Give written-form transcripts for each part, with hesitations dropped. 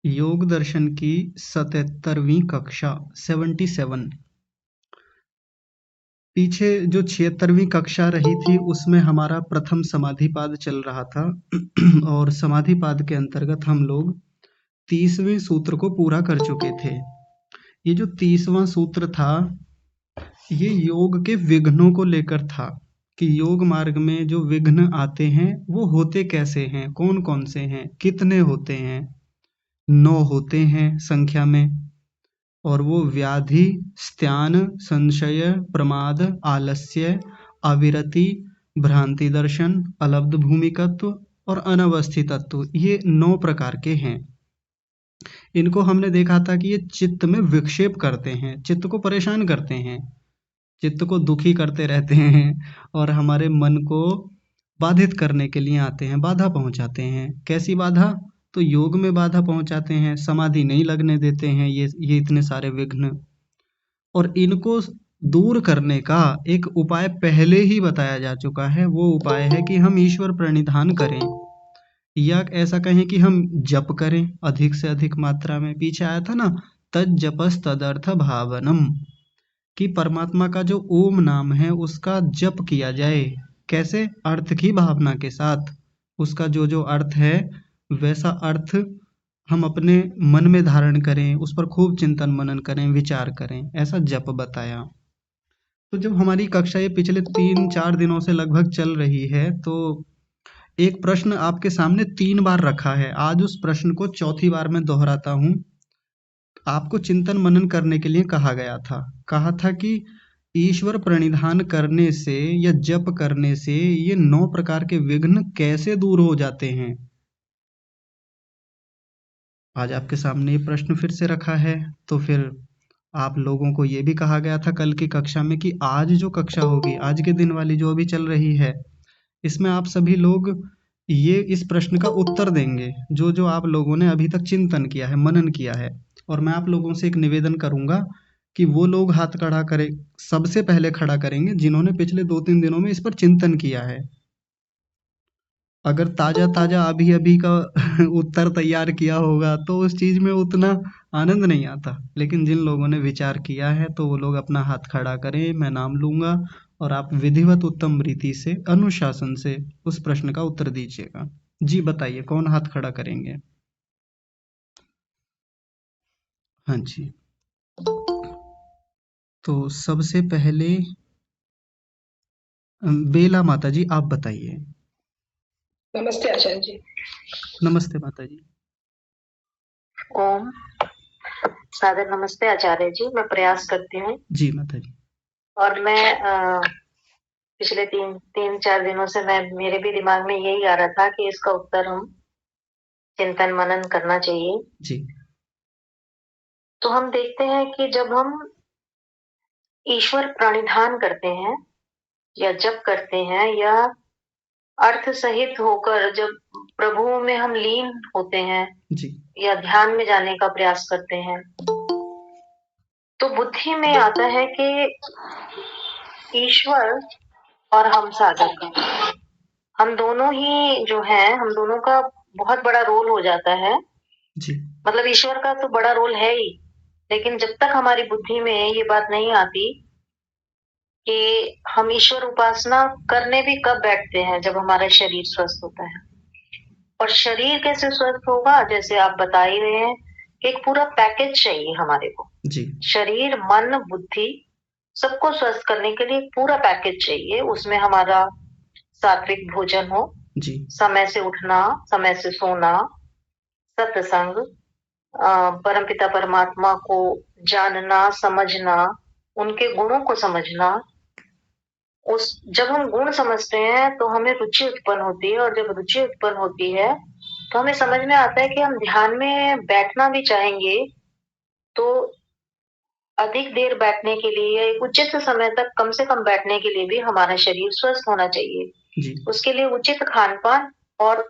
योग दर्शन की 77वीं कक्षा 77। पीछे जो 76वीं कक्षा रही थी उसमें हमारा प्रथम समाधिपाद चल रहा था और समाधिपाद के अंतर्गत हम लोग 30वें सूत्र को पूरा कर चुके थे। ये जो 30वां सूत्र था ये योग के विघ्नों को लेकर था कि योग मार्ग में जो विघ्न आते हैं वो होते कैसे हैं, कौन कौन से हैं, कितने होते हैं। 9 होते हैं संख्या में और वो व्याधि, स्त्यान, संशय, प्रमाद, आलस्य, अविरति, भ्रांति दर्शन, अलब्ध भूमिकत्व और अनवस्थितत्व, ये 9 प्रकार के हैं। इनको हमने देखा था कि ये चित्त में विक्षेप करते हैं, चित्त को परेशान करते हैं, चित्त को दुखी करते रहते हैं और हमारे मन को बाधित करने के लिए आते हैं, बाधा पहुंचाते हैं। कैसी बाधा? तो योग में बाधा पहुंचाते हैं, समाधि नहीं लगने देते हैं ये इतने सारे विघ्न। और इनको दूर करने का एक उपाय पहले ही बताया जा चुका है। वो उपाय है कि हम ईश्वर प्रणिधान करें या ऐसा कहें कि हम जप करें अधिक से अधिक मात्रा में। पीछे आया था ना, तज जपस तदर्थ भावनम, कि परमात्मा का जो ओम नाम है उसका जप किया जाए। कैसे? अर्थ की भावना के साथ। उसका जो जो अर्थ है वैसा अर्थ हम अपने मन में धारण करें, उस पर खूब चिंतन मनन करें, विचार करें, ऐसा जप बताया। तो जब हमारी कक्षा ये पिछले 3-4 दिनों से लगभग चल रही है तो एक प्रश्न आपके सामने 3 बार रखा है। आज उस प्रश्न को चौथी बार मैं दोहराता हूँ। आपको चिंतन मनन करने के लिए कहा गया था। कहा था कि ईश्वर प्रणिधान करने से या जप करने से ये 9 प्रकार के विघ्न कैसे दूर हो जाते हैं। आज आपके सामने ये प्रश्न फिर से रखा है। तो फिर आप लोगों को ये भी कहा गया था कल की कक्षा में कि आज जो कक्षा होगी, आज के दिन वाली जो अभी चल रही है, इसमें आप सभी लोग ये इस प्रश्न का उत्तर देंगे जो जो आप लोगों ने अभी तक चिंतन किया है, मनन किया है। और मैं आप लोगों से एक निवेदन करूंगा कि वो लोग हाथ खड़ा करें, सबसे पहले खड़ा करेंगे जिन्होंने पिछले 2-3 दिनों में इस पर चिंतन किया है। अगर ताजा ताजा अभी अभी का उत्तर तैयार किया होगा तो उस चीज में उतना आनंद नहीं आता, लेकिन जिन लोगों ने विचार किया है तो वो लोग अपना हाथ खड़ा करें, मैं नाम लूंगा और आप विधिवत उत्तम रीति से अनुशासन से उस प्रश्न का उत्तर दीजिएगा। जी बताइए, कौन हाथ खड़ा करेंगे? हाँ जी, तो सबसे पहले बेला माता जी आप बताइए। नमस्ते आचार्य जी। नमस्ते माता जी। ओम। सादर नमस्ते आचार्य जी, मैं प्रयास करती हूँ। जी माता जी। और मैं पिछले 3-4 दिनों से मेरे भी दिमाग में यही आ रहा था कि इसका उत्तर हम चिंतन मनन करना चाहिए। जी तो हम देखते हैं कि जब हम ईश्वर प्रणिधान करते हैं या जप करते हैं या अर्थ सहित होकर जब प्रभु में हम लीन होते हैं जी या ध्यान में जाने का प्रयास करते हैं, तो बुद्धि में आता है कि ईश्वर और हम साधक, हम दोनों ही जो हैं, हम दोनों का बहुत बड़ा रोल हो जाता है। जी मतलब ईश्वर का तो बड़ा रोल है ही, लेकिन जब तक हमारी बुद्धि में ये बात नहीं आती कि हम ईश्वर उपासना करने भी कब बैठते हैं, जब हमारा शरीर स्वस्थ होता है। और शरीर कैसे स्वस्थ होगा, जैसे आप बता ही रहे हैं, एक पूरा पैकेज चाहिए हमारे को। जी शरीर, मन, बुद्धि सबको स्वस्थ करने के लिए एक पूरा पैकेज चाहिए। उसमें हमारा सात्विक भोजन हो, जी समय से उठना, समय से सोना, सत्संग, परमपिता परमात्मा को जानना, समझना, उनके गुणों को समझना। जब हम गुण समझते हैं तो हमें रुचि उत्पन्न होती है, और जब रुचि उत्पन्न होती है तो हमें समझ में आता है कि हम ध्यान में बैठना भी चाहेंगे तो अधिक देर बैठने के लिए या एक उचित समय तक कम से कम बैठने के लिए भी हमारा शरीर स्वस्थ होना चाहिए। जी उसके लिए उचित खान पान और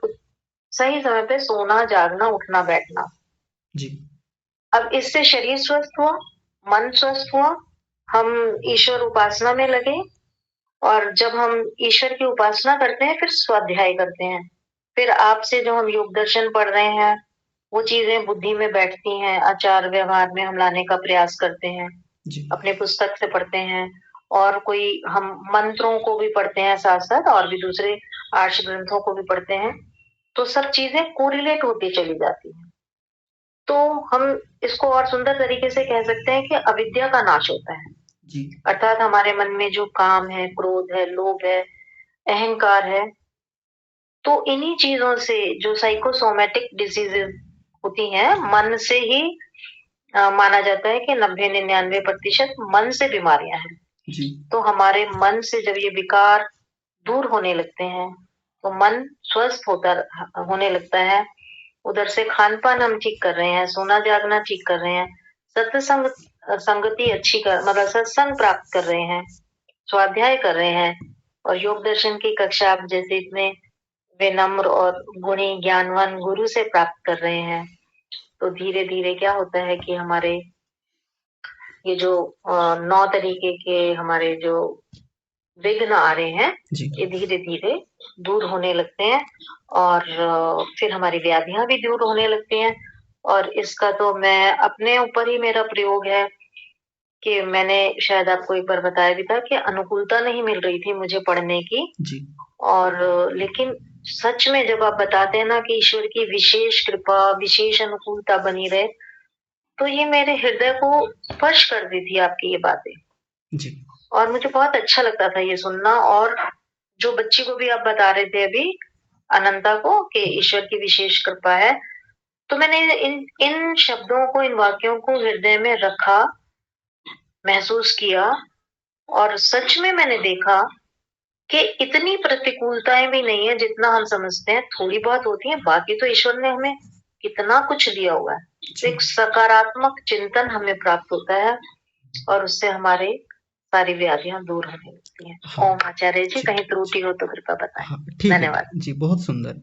सही समय पे सोना, जागना, उठना, बैठना। जी अब इससे शरीर स्वस्थ हुआ, मन स्वस्थ हुआ, हम ईश्वर उपासना में लगे। और जब हम ईश्वर की उपासना करते हैं फिर स्वाध्याय करते हैं। फिर आपसे जो हम योग दर्शन पढ़ रहे हैं वो चीजें बुद्धि में बैठती हैं, आचार व्यवहार में हम लाने का प्रयास करते हैं, जी, अपने पुस्तक से पढ़ते हैं, और कोई हम मंत्रों को भी पढ़ते हैं साथ साथ, और भी दूसरे आर्ष ग्रंथों को भी पढ़ते हैं, तो सब चीजें कोरिलेट होती चली जाती हैं। तो हम इसको और सुंदर तरीके से कह सकते हैं कि अविद्या का नाश होता है। जी, अर्थात हमारे मन में जो काम है, क्रोध है, लोभ है, अहंकार है, तो इन्हीं चीजों से जो साइकोसोमेटिक डिजीजेस होती हैं, मन से ही माना जाता है कि 90-99% मन से बीमारियां हैं। जी, तो हमारे मन से जब ये विकार दूर होने लगते हैं, तो मन स्वस्थ होने लगता है। उधर से खान-पान हम ठीक कर रहे हैं, सोना-जागना ठीक कर रहे हैं, सत्संग संगति अच्छी कर मतलब सत्संग प्राप्त कर रहे हैं, स्वाध्याय कर रहे हैं, और योग दर्शन की कक्षा आप जैसे इतने विनम्र और गुणी ज्ञानवान गुरु से प्राप्त कर रहे हैं, तो धीरे-धीरे क्या होता है कि हमारे ये जो 9 तरीके के हमारे जो विघ्न आ रहे हैं, जी, ये धीरे-धीरे दूर होने लगते हैं, और फिर हमारी व्याधियाँ भी दूर होने लगती हैं। और इसका तो मैं अपने ऊपर ही मेरा प्रयोग है कि मैंने शायद आपको एक बार बताया भी था कि अनुकूलता नहीं मिल रही थी मुझे पढ़ने की, जी, और लेकिन सच में जब आप बताते हैं ना कि ईश्वर की विशेष कृपा, विशेष अनुकूलता बनी रहे, तो ये मेरे हृदय को स्पर्श कर दी थी आपकी ये बातें। जी, और मुझे बहुत अच्छा लगता था ये सुनना, और जो बच्ची को भी आप बता रहे थे अभी, अनंता को, कि ईश्वर की विशेष कृपा है, तो मैंने इन इन शब्दों को, इन वाक्यों को हृदय में रखा, महसूस किया, और सच में मैंने देखा कि इतनी प्रतिकूलताएं भी नहीं है जितना हम समझते हैं, थोड़ी बहुत होती है, बाकी तो ईश्वर ने हमें कितना कुछ दिया हुआ है। तो जी। एक सकारात्मक चिंतन हमें प्राप्त होता है, और उससे हमारे सारी व्याधियां दूर होने लगती हैं। हाँ, ओम आचार्य जी, जी, कहीं त्रुटि हो तो कृपया बताएं। हाँ, ठीक है, ठीक। धन्यवाद। जी, बहुत सुंदर।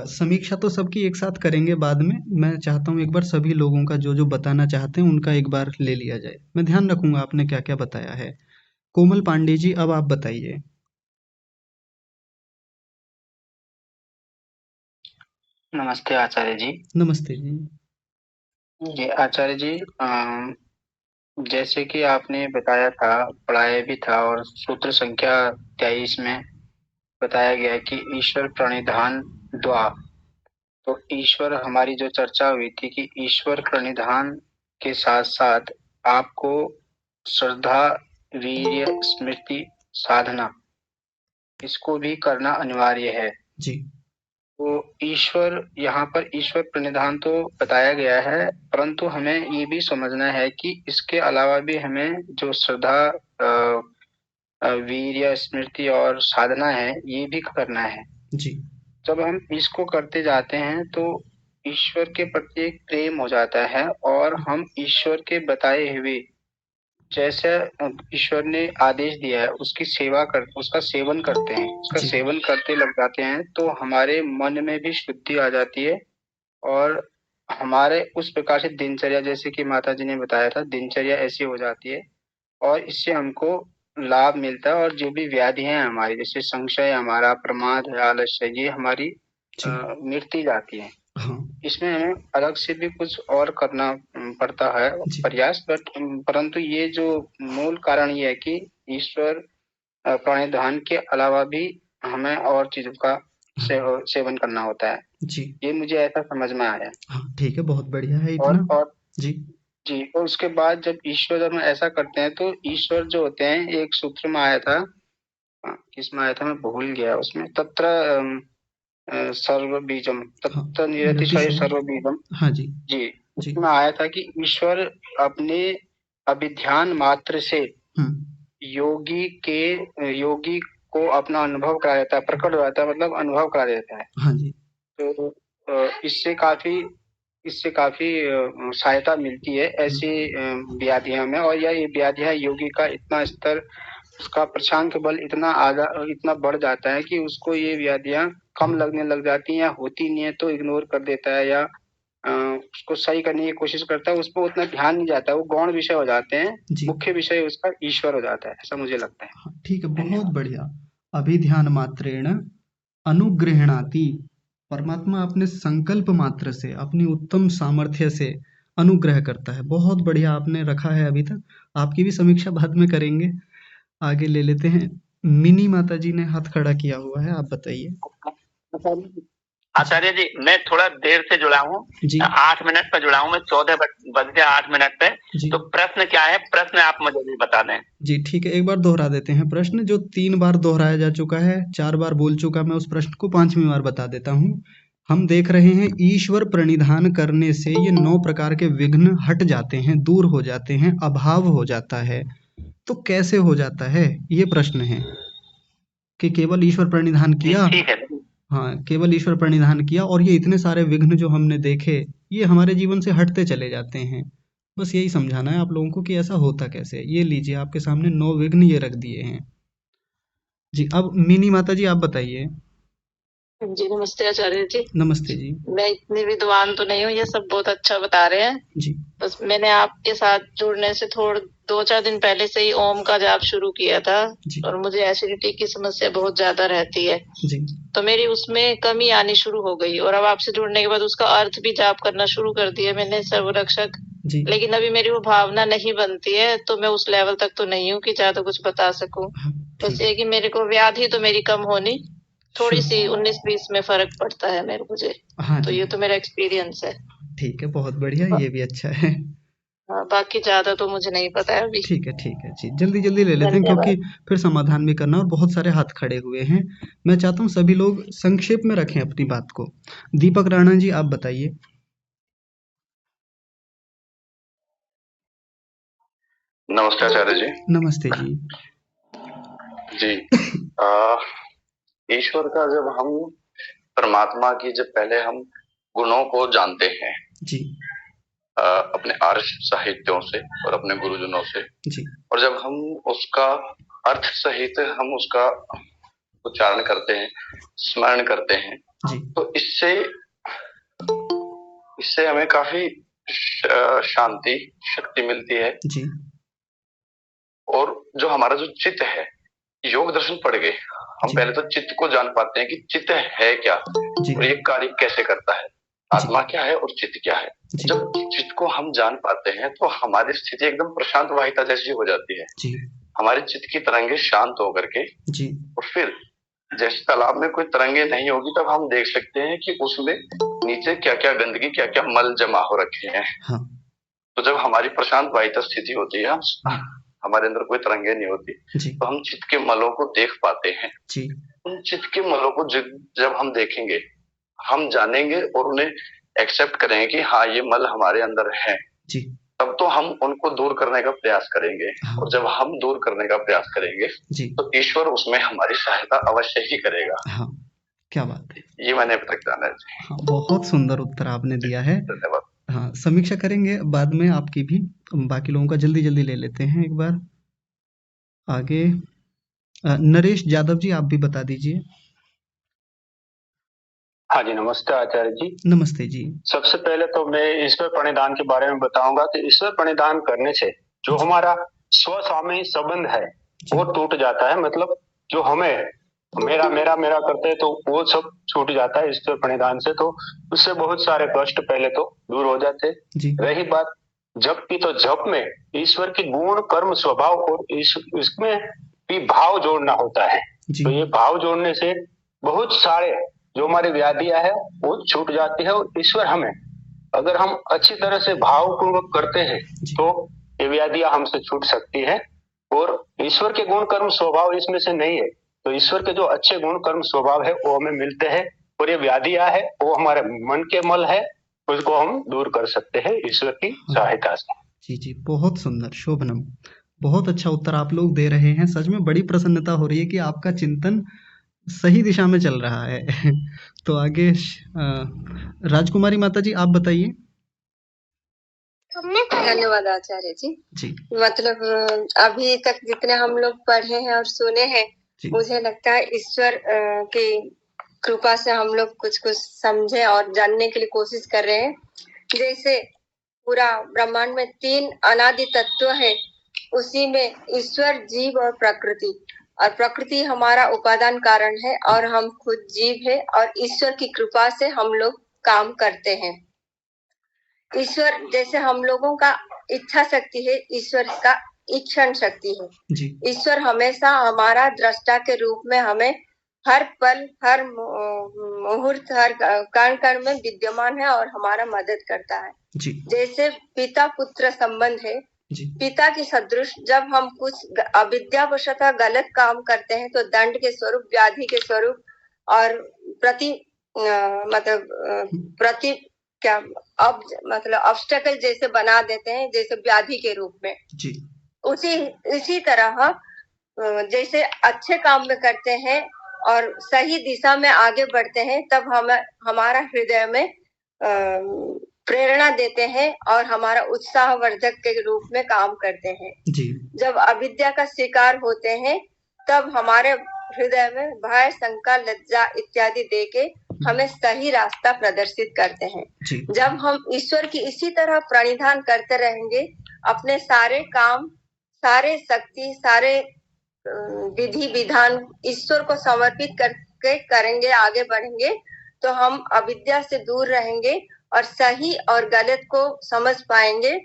समीक्षा तो सबकी एक साथ करेंगे बाद में। मैं चाहता हूँ एक बार सभी लोगों का जो-जो बताना चाहते हैं, उनका एक बार ले लिया जाए। मैं ध्यान रखूँगा आपने क्या-क्या बताया है। कोमल पांडे जी, अब आप बताइए। नमस्ते आचार्य जी। नमस्ते जी। जी आचार्य जी, जैसे कि आपने बताया था, पढ़ाया भी था, और सूत्र संख्या 23 में बताया गया है कि ईश्वर प्रणिधान द्वा। तो ईश्वर, हमारी जो चर्चा हुई थी कि ईश्वर प्रणिधान के साथ साथ आपको श्रद्धा, वीर्य, स्मृति, साधना, इसको भी करना अनिवार्य है। जी, तो ईश्वर, यहाँ पर ईश्वर प्रणिधान तो बताया गया है, परंतु हमें ये भी समझना है कि इसके अलावा भी हमें जो श्रद्धा, वीर्य, स्मृति और साधना है, ये भी करना है। जी, जब हम इसको करते जाते हैं तो ईश्वर के प्रति एक प्रेम हो जाता है, और हम ईश्वर के बताए हुए, जैसे ईश्वर ने आदेश दिया है, उसका सेवन करते हैं, उसका जी, सेवन करते लग जाते हैं, तो हमारे मन में भी शुद्धि आ जाती है, और हमारे उस प्रकार से दिनचर्या, जैसे कि माता जी ने बताया था, दिनचर्या ऐसी हो जाती है, और इससे हमको लाभ मिलता है, और जो भी व्याधियां हैं हमारी, जैसे संशय, हमारा प्रमाद है, आलस्य, ये हमारी जी, मिटती जाती है। हाँ, इसमें हमें अलग से भी कुछ और करना पड़ता है जी, प्रयास, बट परंतु ये जो मूल कारण ये है कि ईश्वर प्राणिधान के अलावा भी हमें और चीजों का हाँ, सेवन करना होता है। जी, ये मुझे ऐसा समझ में आया। हाँ, ठीक है, बहुत बढ़िया है इतना। और जी, जी, और उसके बाद जब हम ऐसा करते हैं, तो ईश्वर जो होते हैं, एक सूत्र में आया था, किसमें आया था मैं भूल गया, उसमें तत्र सर्व बीजम, हाँ, तत्र निरतिशय निरतिशय। सर्व बीजम। हाँ जी, जी, जी, उसमें आया था कि ईश्वर अपने अभिध्यान मात्र से हुँ, योगी को अपना अनुभव करा देता है, प्रकट हो जाता है, मतलब अनुभव करा देता है। हाँ जी, तो इससे काफी सहायता मिलती है हुँ, ऐसी व्याधियों में, और यह व्याधियां योगी का इतना स्तर, उसका प्रशांक बल इतना बढ़ जाता है कि उसको ये व्याधियां कम लगने लग जाती हैं, या होती नहीं है तो इग्नोर कर देता है, या उसको सही करने की कोशिश करता है, उस पर उतना ध्यान नहीं जाता है, वो गौण विषय हो जाते हैं, जी, मुख्य विषय उसका ईश्वर हो जाता है, ऐसा मुझे लगता है। हाँ, ठीक है, बहुत धन्यवाद। बढ़िया। अभिध्यान मात्रेण अनुगृह्णाति परमात्मा अपने संकल्प मात्र से, अपनी उत्तम सामर्थ्य से अनुग्रह करता है। बहुत बढ़िया आपने रखा है अभी तक। आपकी भी समीक्षा बाद में करेंगे। आगे ले लेते हैं। मिनी माता जी ने हाथ खड़ा किया हुआ है, आप बताइए। आचार्य जी, मैं थोड़ा देर से जुड़ा हूँ, जी 8 मिनट पे जुड़ा हूँ मैं, 14 बज के 8 मिनट पे। जी तो प्रश्न क्या है, प्रश्न आप मुझे भी बता दें। जी ठीक है, एक बार दोहरा देते हैं प्रश्न, जो 3 बार दोहराया जा चुका है, 4 बार बोल चुका मैं उस प्रश्न को 5वीं बार बता देता हूँ। हम देख रहे हैं ईश्वर प्रणिधान करने से ये 9 प्रकार के विघ्न हट जाते हैं, दूर हो जाते हैं, अभाव हो जाता है। तो कैसे हो जाता है, ये प्रश्न है कि केवल ईश्वर प्रणिधान किया। ठीक है। हाँ, केवल ईश्वर प्रणिधान किया और ये इतने सारे विघ्न जो हमने देखे, ये हमारे जीवन से हटते चले जाते हैं। बस यही समझाना है आप लोगों को कि ऐसा होता कैसे है। ये लीजिए, आपके सामने 9 विघ्न ये रख दिए हैं। जी, अब मिनी माता जी आप बताइए। जी नमस्ते आचार्य जी। नमस्ते जी। मैं इतनी विद्वान तो नहीं हूँ, ये सब बहुत अच्छा बता रहे हैं। जी बस मैंने आपके साथ जुड़ने से 2-4 दिन पहले से ही ओम का जाप शुरू किया था जी और मुझे एसिडिटी की समस्या बहुत ज्यादा रहती है, जी तो मेरी उसमें कमी आनी शुरू हो गई और अब आपसे जुड़ने के बाद उसका अर्थ भी जाप करना शुरू कर दिया मैंने, सर्वरक्षक। जी लेकिन अभी मेरी वो भावना नहीं बनती है, तो मैं उस लेवल तक तो नहीं हूँ कि ज्यादा कुछ बता सकूं। हाँ, बस ठीक ये कि मेरे को व्याधि तो मेरी कम होनी, थोड़ी शुभ। सी 19-20 में फर्क पड़ता है मेरे मुझे। हाँ तो जी, ये तो मेरा एक्सपीरियंस है। ठीक है, बहुत बढ़िया, ये भी अच्छा है। बाकी ज्यादा तो मुझे नहीं पता है अभी। ठीक है जी, जल्दी जल्दी ले लेते हैं क्योंकि धन्यवाद। फिर समाधान भी करना और बहुत सारे हाथ खड़े हुए हैं। मैं चाहता हूँ सभी लोग संक्षेप में रखें अपनी बात को। दीपक राणा जी आप बताइए। नमस्ते आचार्य जी। नमस्ते जी। जी ईश्वर का जब हम परमात्मा की जब पहले हम गुणों को जानते हैं जी अपने आर्ष साहित्यों से और अपने गुरुजनों से, जी और जब हम उसका अर्थ सहित हम उसका उच्चारण करते हैं, स्मरण करते हैं, जी तो इससे इससे हमें काफी शांति शक्ति मिलती है। जी और जो हमारा जो चित्त है, योग दर्शन पढ़ गए हम, जी पहले तो चित्त को जान पाते हैं कि चित्त है क्या जी और ये कार्य कैसे करता है, आत्मा क्या है और चित्त क्या है। जी जब चित्त को हम जान पाते हैं तो हमारी स्थिति एकदम प्रशांत वाहिता जैसी हो जाती है। जी हमारे चित्त की तरंगे शांत होकर के, जी और फिर जैसे तालाब में कोई तरंगे नहीं होगी तब हम देख सकते हैं कि उसमें नीचे क्या क्या गंदगी, क्या क्या मल जमा हो रखे हैं। हाँ तो जब हमारी प्रशांत वाहिता स्थिति होती है, हमारे अंदर कोई तरंगे नहीं होती, जी तो हम चित्त के मलों को देख पाते हैं। जी उन चित्त के मलों को जब हम देखेंगे, हम जानेंगे और उन्हें एक्सेप्ट करेंगे कि हाँ ये मल हमारे अंदर है, जी तब तो हम उनको दूर करने का प्रयास करेंगे। हाँ और जब हम दूर करने का प्रयास करेंगे जी तो ईश्वर उसमें हमारी सहायता अवश्य ही करेगा। हाँ, क्या बात है। ये मैंने अब तक जाना है। हाँ, बहुत सुंदर उत्तर आपने दिया है। धन्यवाद। हाँ, समीक्षा करेंगे बाद में आपकी भी। बाकी लोगों का जल्दी जल्दी ले लेते हैं एक बार आगे। नरेश यादव जी आप भी बता दीजिए। हाँ जी, नमस्ते आचार्य जी। नमस्ते जी। सबसे पहले तो मैं ईश्वर प्रणिधान के बारे में बताऊंगा कि ईश्वर प्रणिधान करने से जो हमारा स्वस्वामी संबंध है वो टूट जाता है। मतलब जो हमें मेरा मेरा मेरा करते हैं तो वो सब छूट जाता है ईश्वर प्रणिधान से। तो उससे बहुत सारे कष्ट पहले तो दूर हो जाते हैं। रही बात जप की, तो जप में ईश्वर के गुण कर्म स्वभाव और इसमें भी भाव जोड़ना होता है। तो ये भाव जोड़ने से बहुत सारे जो हमारी व्याधियां है वो छूट जाती है। और ईश्वर हमें, अगर हम अच्छी तरह से भावपूर्वक करते हैं तो ये व्याधियां हमसे छूट सकती है। और ईश्वर के गुण कर्म स्वभाव इसमें से नहीं है, तो ईश्वर के जो अच्छे गुण कर्म स्वभाव है वो हमें मिलते हैं। और ये व्याधियां है वो हमारे मन के मल है, उसको हम दूर कर सकते हैं ईश्वर की सहायता से। जी जी, बहुत सुंदर, शोभनम। बहुत अच्छा उत्तर आप लोग दे रहे हैं। सच में बड़ी प्रसन्नता हो रही है कि आपका चिंतन सही दिशा में चल रहा है। तो आगे राजकुमारी माता जी आप बताइए। धन्यवाद आचार्य जी। जी मतलब अभी तक जितने हम लोग पढ़े हैं और सुने हैं, मुझे लगता है ईश्वर की कृपा से हम लोग कुछ कुछ समझे और जानने के लिए कोशिश कर रहे हैं। जैसे पूरा ब्रह्मांड में 3 अनादि तत्व है, उसी में ईश्वर, जीव और प्रकृति। और प्रकृति हमारा उपादान कारण है और हम खुद जीव है और ईश्वर की कृपा से हम लोग काम करते हैं। ईश्वर जैसे हम लोगों का इच्छा शक्ति है, ईश्वर का इच्छन शक्ति है। ईश्वर हमेशा हमारा दृष्टा के रूप में हमें हर पल, हर मुहूर्त, हर कण कण में विद्यमान है और हमारा मदद करता है। जैसे पिता पुत्र संबंध है, पिता की सदृश जब हम कुछ अविद्यावशतः गलत काम करते हैं तो दंड के स्वरूप, व्याधि के स्वरूप और ऑब्स्टेकल जैसे बना देते हैं, जैसे व्याधि के रूप में। उसी तरह जैसे अच्छे काम में करते हैं और सही दिशा में आगे बढ़ते हैं, तब हमारा हृदय में प्रेरणा देते हैं और हमारा उत्साहवर्धक के रूप में काम करते हैं। जब अविद्या का शिकार होते हैं तब हमारे हृदय में भय, शंका, लज्जा इत्यादि देके हमें सही रास्ता प्रदर्शित करते हैं। जब हम ईश्वर की इसी तरह प्रणिधान करते रहेंगे, अपने सारे काम, सारे शक्ति, सारे विधि विधान ईश्वर को समर्पित करके करेंगे, आगे बढ़ेंगे, तो हम अविद्या से दूर रहेंगे और सही और गलत को समझ पाएंगे।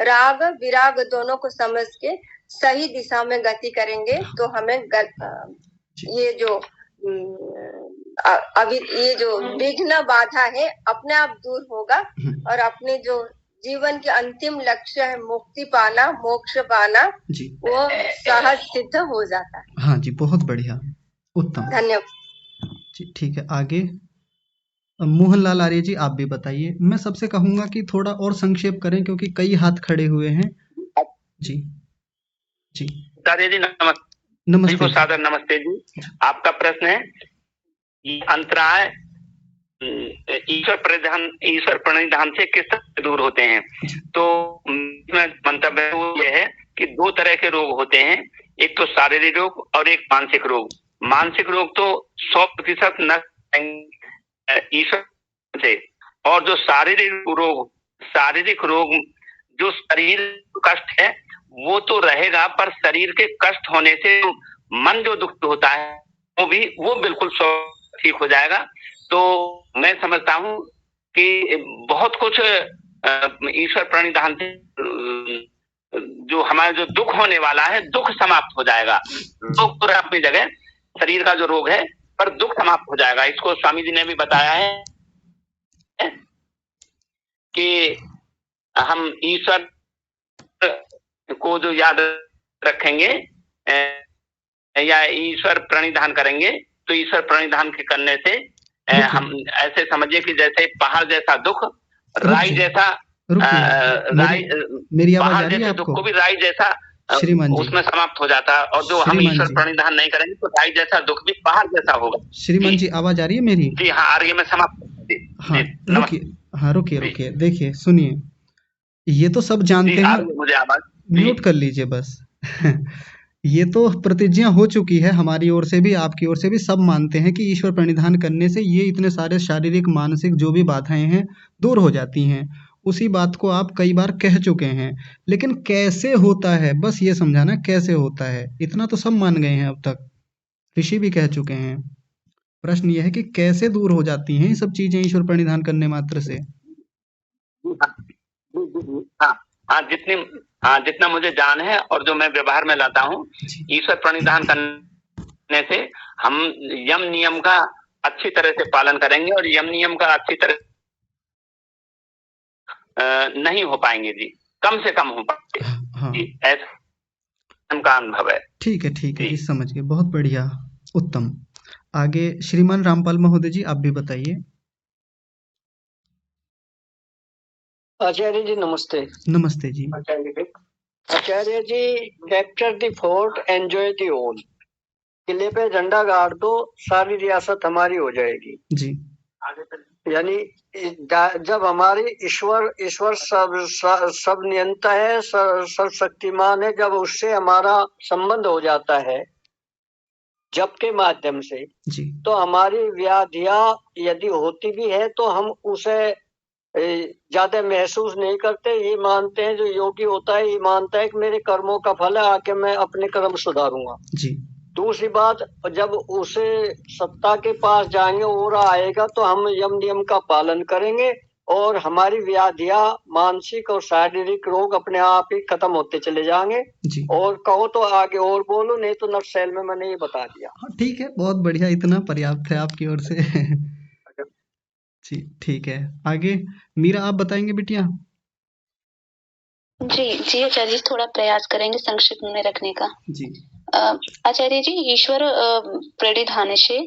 राग विराग दोनों को समझ के सही दिशा में गति करेंगे तो हमें ये जो विघ्न बाधा है अपने आप दूर होगा और अपने जो जीवन के अंतिम लक्ष्य है मुक्ति पाना, मोक्ष पाना, वो सहज सिद्ध हो जाता है। हाँ जी, बहुत बढ़िया, उत्तम, धन्यवाद जी। ठीक है, आगे मोहनलाल आर्य जी, आप भी बताइए। मैं सबसे कहूंगा कि थोड़ा और संक्षेप करें क्योंकि कई हाथ खड़े हुए हैं। जी जी जी, नमस्ते को सादर नमस्ते जी। आपका प्रश्न है अंतराय ईश्वर प्रणिधान से किस तरह से दूर होते हैं? तो मंतव्य यह है कि दो तरह के रोग होते हैं, एक तो शारीरिक रोग और एक मानसिक रोग। मानसिक रोग तो 100% नष्ट ईश्वर से, और जो शारीरिक रोग जो शरीर कष्ट है वो तो रहेगा, पर शरीर के कष्ट होने से मन जो दुख होता है वो बिल्कुल ठीक हो जाएगा। तो मैं समझता हूँ कि बहुत कुछ ईश्वर प्रणिधान से जो हमारा जो दुख होने वाला है, दुख समाप्त हो जाएगा। दुख पूरा अपनी जगह, शरीर का जो रोग है पर दुख समाप्त हो जाएगा। इसको स्वामी जी ने भी बताया है कि हम ईश्वर को जो याद रखेंगे या ईश्वर प्रणिधान करेंगे, तो ईश्वर प्रणिधान के करने से हम ऐसे समझिए कि जैसे पहाड़ जैसा दुख, राई जैसा मेरी आवाज आ रही है आपको? दुख को भी राई जैसा श्रीमान जी उसमें समाप्त हो जाता है, और जो हम ईश्वर प्रणिधान नहीं करेंगे तो राई जैसा दुख भी पहाड़ जैसा होगा। श्रीमान जी, आवाज आ रही है मेरी? जी हाँ, आ रही है, मैं समाप्त। हाँ, रुकिए, देखिए, सुनिए, ये तो सब जानते हैं, मुझे आवाज म्यूट कर लीजिए बस। ये तो प्रतिज्ञा हो चुकी है हमारी ओर से भी, आपकी ओर से भी, सब मानते हैं कि ईश्वर प्रणिधान करने से ये इतने सारे शारीरिक मानसिक जो भी बाधाएं हैं दूर हो जाती हैं। उसी बात को आप कई बार कह चुके हैं, लेकिन कैसे होता है बस ये समझाना, कैसे होता है, इतना तो सब मान गए हैं अब तक, ऋषि भी कह चुके हैं। प्रश्न ये है कि कैसे दूर हो जाती हैं ये सब चीजें ईश्वर प्रणिधान करने मात्र से? जितना मुझे जान है और जो मैं व्यवहार में लाता हूँ, ईश्वर प्रणिधान करने से हम यम नियम का अच्छी तरह से पालन करेंगे और यम नियम का अच्छी तरह नहीं हो पाएंगे जी, कम से कम हो पाएंगे। हाँ, ऐसा का अनुभव है। ठीक है जी, समझ गए, बहुत बढ़िया, उत्तम। आगे श्रीमान रामपाल महोदय जी, आप भी बताइए। आचार्य जी नमस्ते। नमस्ते जी। Acharya ji, capture the fort, enjoy the all. किले पे झंडा गाड़ दो, सारी रियासत हमारी हो जाएगी जी। यानी जब हमारी ईश्वर सब नियंता है, सब शक्तिमान है, जब उससे हमारा संबंध हो जाता है जप के माध्यम से जी, तो हमारी व्याधियां यदि होती भी है तो हम उसे ज्यादा महसूस नहीं करते। ये मानते हैं, जो योगी होता है ये मानता है कि मेरे कर्मों का फल है, आके मैं अपने कर्म सुधारूंगा जी। दूसरी बात, जब उसे सत्ता के पास जाएंगे और आएगा तो हम यम नियम का पालन करेंगे और हमारी व्याधियां, मानसिक और शारीरिक रोग अपने आप ही खत्म होते चले जाएंगे। जी और कहो तो आगे और बोलो, नहीं तो नटशेल में मैंने ये बता दिया। हाँ ठीक है, बहुत बढ़िया, इतना पर्याप्त है आपकी ओर से। जी ठीक है, आगे मीरा आप बताएंगे बिटिया। जी आचार्य जी, थोड़ा प्रयास करेंगे संक्षिप्त में रखने का। जी आचार्य जी, ईश्वर प्रणिधान से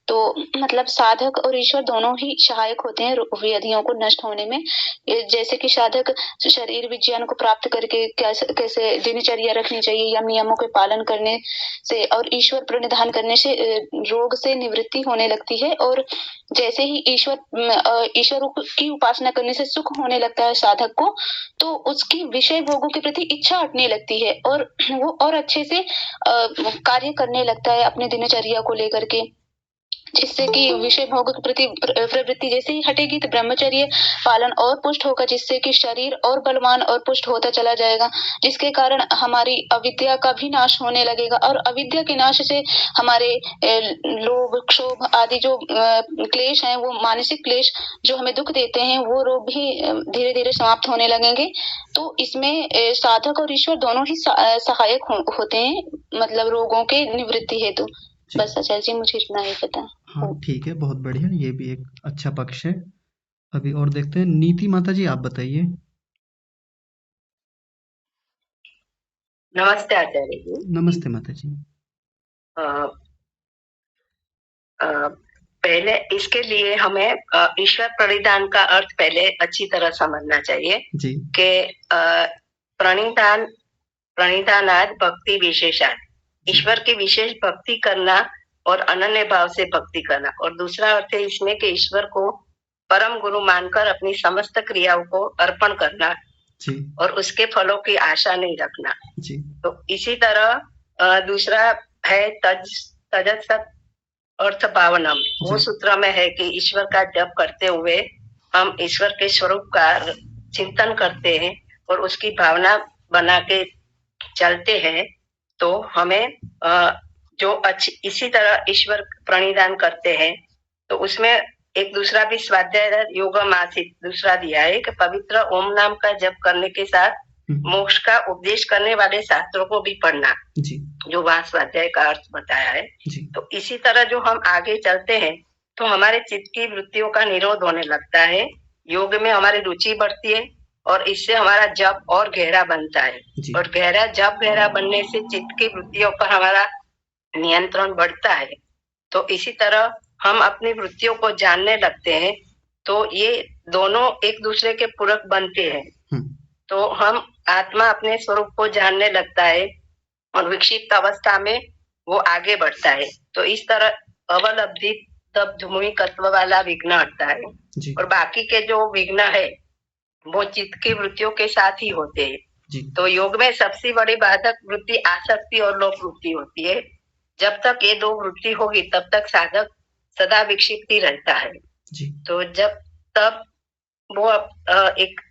तो मतलब साधक और ईश्वर दोनों ही सहायक होते हैं व्याधियों को नष्ट होने में। जैसे कि साधक शरीर विज्ञान को प्राप्त करके कैसे दिनचर्या रखनी चाहिए या नियमों के पालन करने से, और ईश्वर प्रणिधान करने से रोग से निवृत्ति होने लगती है। और जैसे ही ईश्वर की उपासना करने से सुख होने लगता है साधक को, तो उसकी विषय भोगों के प्रति इच्छा हटने लगती है और वो और अच्छे से कार्य करने लगता है अपने दिनचर्या को लेकर के, जिससे कि विषय भोग के प्रति प्रवृत्ति जैसे ही हटेगी तो ब्रह्मचर्य पालन और पुष्ट होगा, जिससे कि शरीर और बलवान और पुष्ट होता चला जाएगा, जिसके कारण हमारी अविद्या का भी नाश होने लगेगा। और अविद्या के नाश से हमारे लोभ, क्षोभ आदि जो क्लेश हैं, वो मानसिक क्लेश जो हमें दुख देते हैं, वो रोग भी धीरे धीरे समाप्त होने लगेंगे। तो इसमें साधक और ईश्वर दोनों ही सहायक होते हैं, मतलब रोगों के निवृत्ति हेतु। बस आचार्य जी, मुझे इतना ही पता। हाँ ठीक है, बहुत बढ़िया, ये भी एक अच्छा पक्ष है। अभी और देखते हैं, नीति माता जी आप बताइए। नमस्ते आचार्य जी। नमस्ते माता जी। पहले इसके लिए हमें ईश्वर प्रणिधान का अर्थ पहले अच्छी तरह समझना चाहिए जी कि प्रणिधानाद भक्ति विशेषाद, ईश्वर की विशेष भक्ति करना और अनन्य भाव से भक्ति करना। और दूसरा अर्थ है इसमें कि ईश्वर को परम गुरु मानकर अपनी समस्त क्रियाओं को अर्पण करना जी और उसके फलों की आशा नहीं रखना जी। तो इसी तरह दूसरा है तजसत अर्थ भावनम। वो सूत्र में है कि ईश्वर का जप करते हुए हम ईश्वर के स्वरूप का चिंतन करते हैं और उसकी भावना बना के चलते हैं, तो हमें जो इसी तरह ईश्वर प्रणिधान करते हैं तो उसमें एक दूसरा भी स्वाध्याय योग मासिक दूसरा दिया है कि पवित्र ओम नाम का जप करने के साथ मोक्ष का उपदेश करने वाले शास्त्रों को भी पढ़ना जी। जो वहाँ स्वाध्याय का अर्थ बताया है जी। तो इसी तरह जो हम आगे चलते हैं तो हमारे चित्त की वृत्तियों का निरोध होने लगता है, योग में हमारी रुचि बढ़ती है और इससे हमारा जप और गहरा बनता है और गहरा बनने से चित्त की वृत्तियों पर हमारा नियंत्रण बढ़ता है। तो इसी तरह हम अपनी वृत्तियों को जानने लगते हैं, तो ये दोनों एक दूसरे के पूरक बनते हैं। तो हम आत्मा अपने स्वरूप को जानने लगता है और विक्षिप्त अवस्था में वो आगे बढ़ता है। तो इस तरह अवलब्धि तब धूमिकत्व वाला विघ्न हटता है और बाकी के जो विघ्न है वो चित्त की वृत्तियों के साथ ही होते हैं। तो योग में सबसे बड़ी बाधक वृत्ति आसक्ति और लोभ वृत्ति होती है। जब तक ये दो वृत्ति होगी तब तक साधक सदा विक्षिप्त ही रहता है। तो जब तब वो एक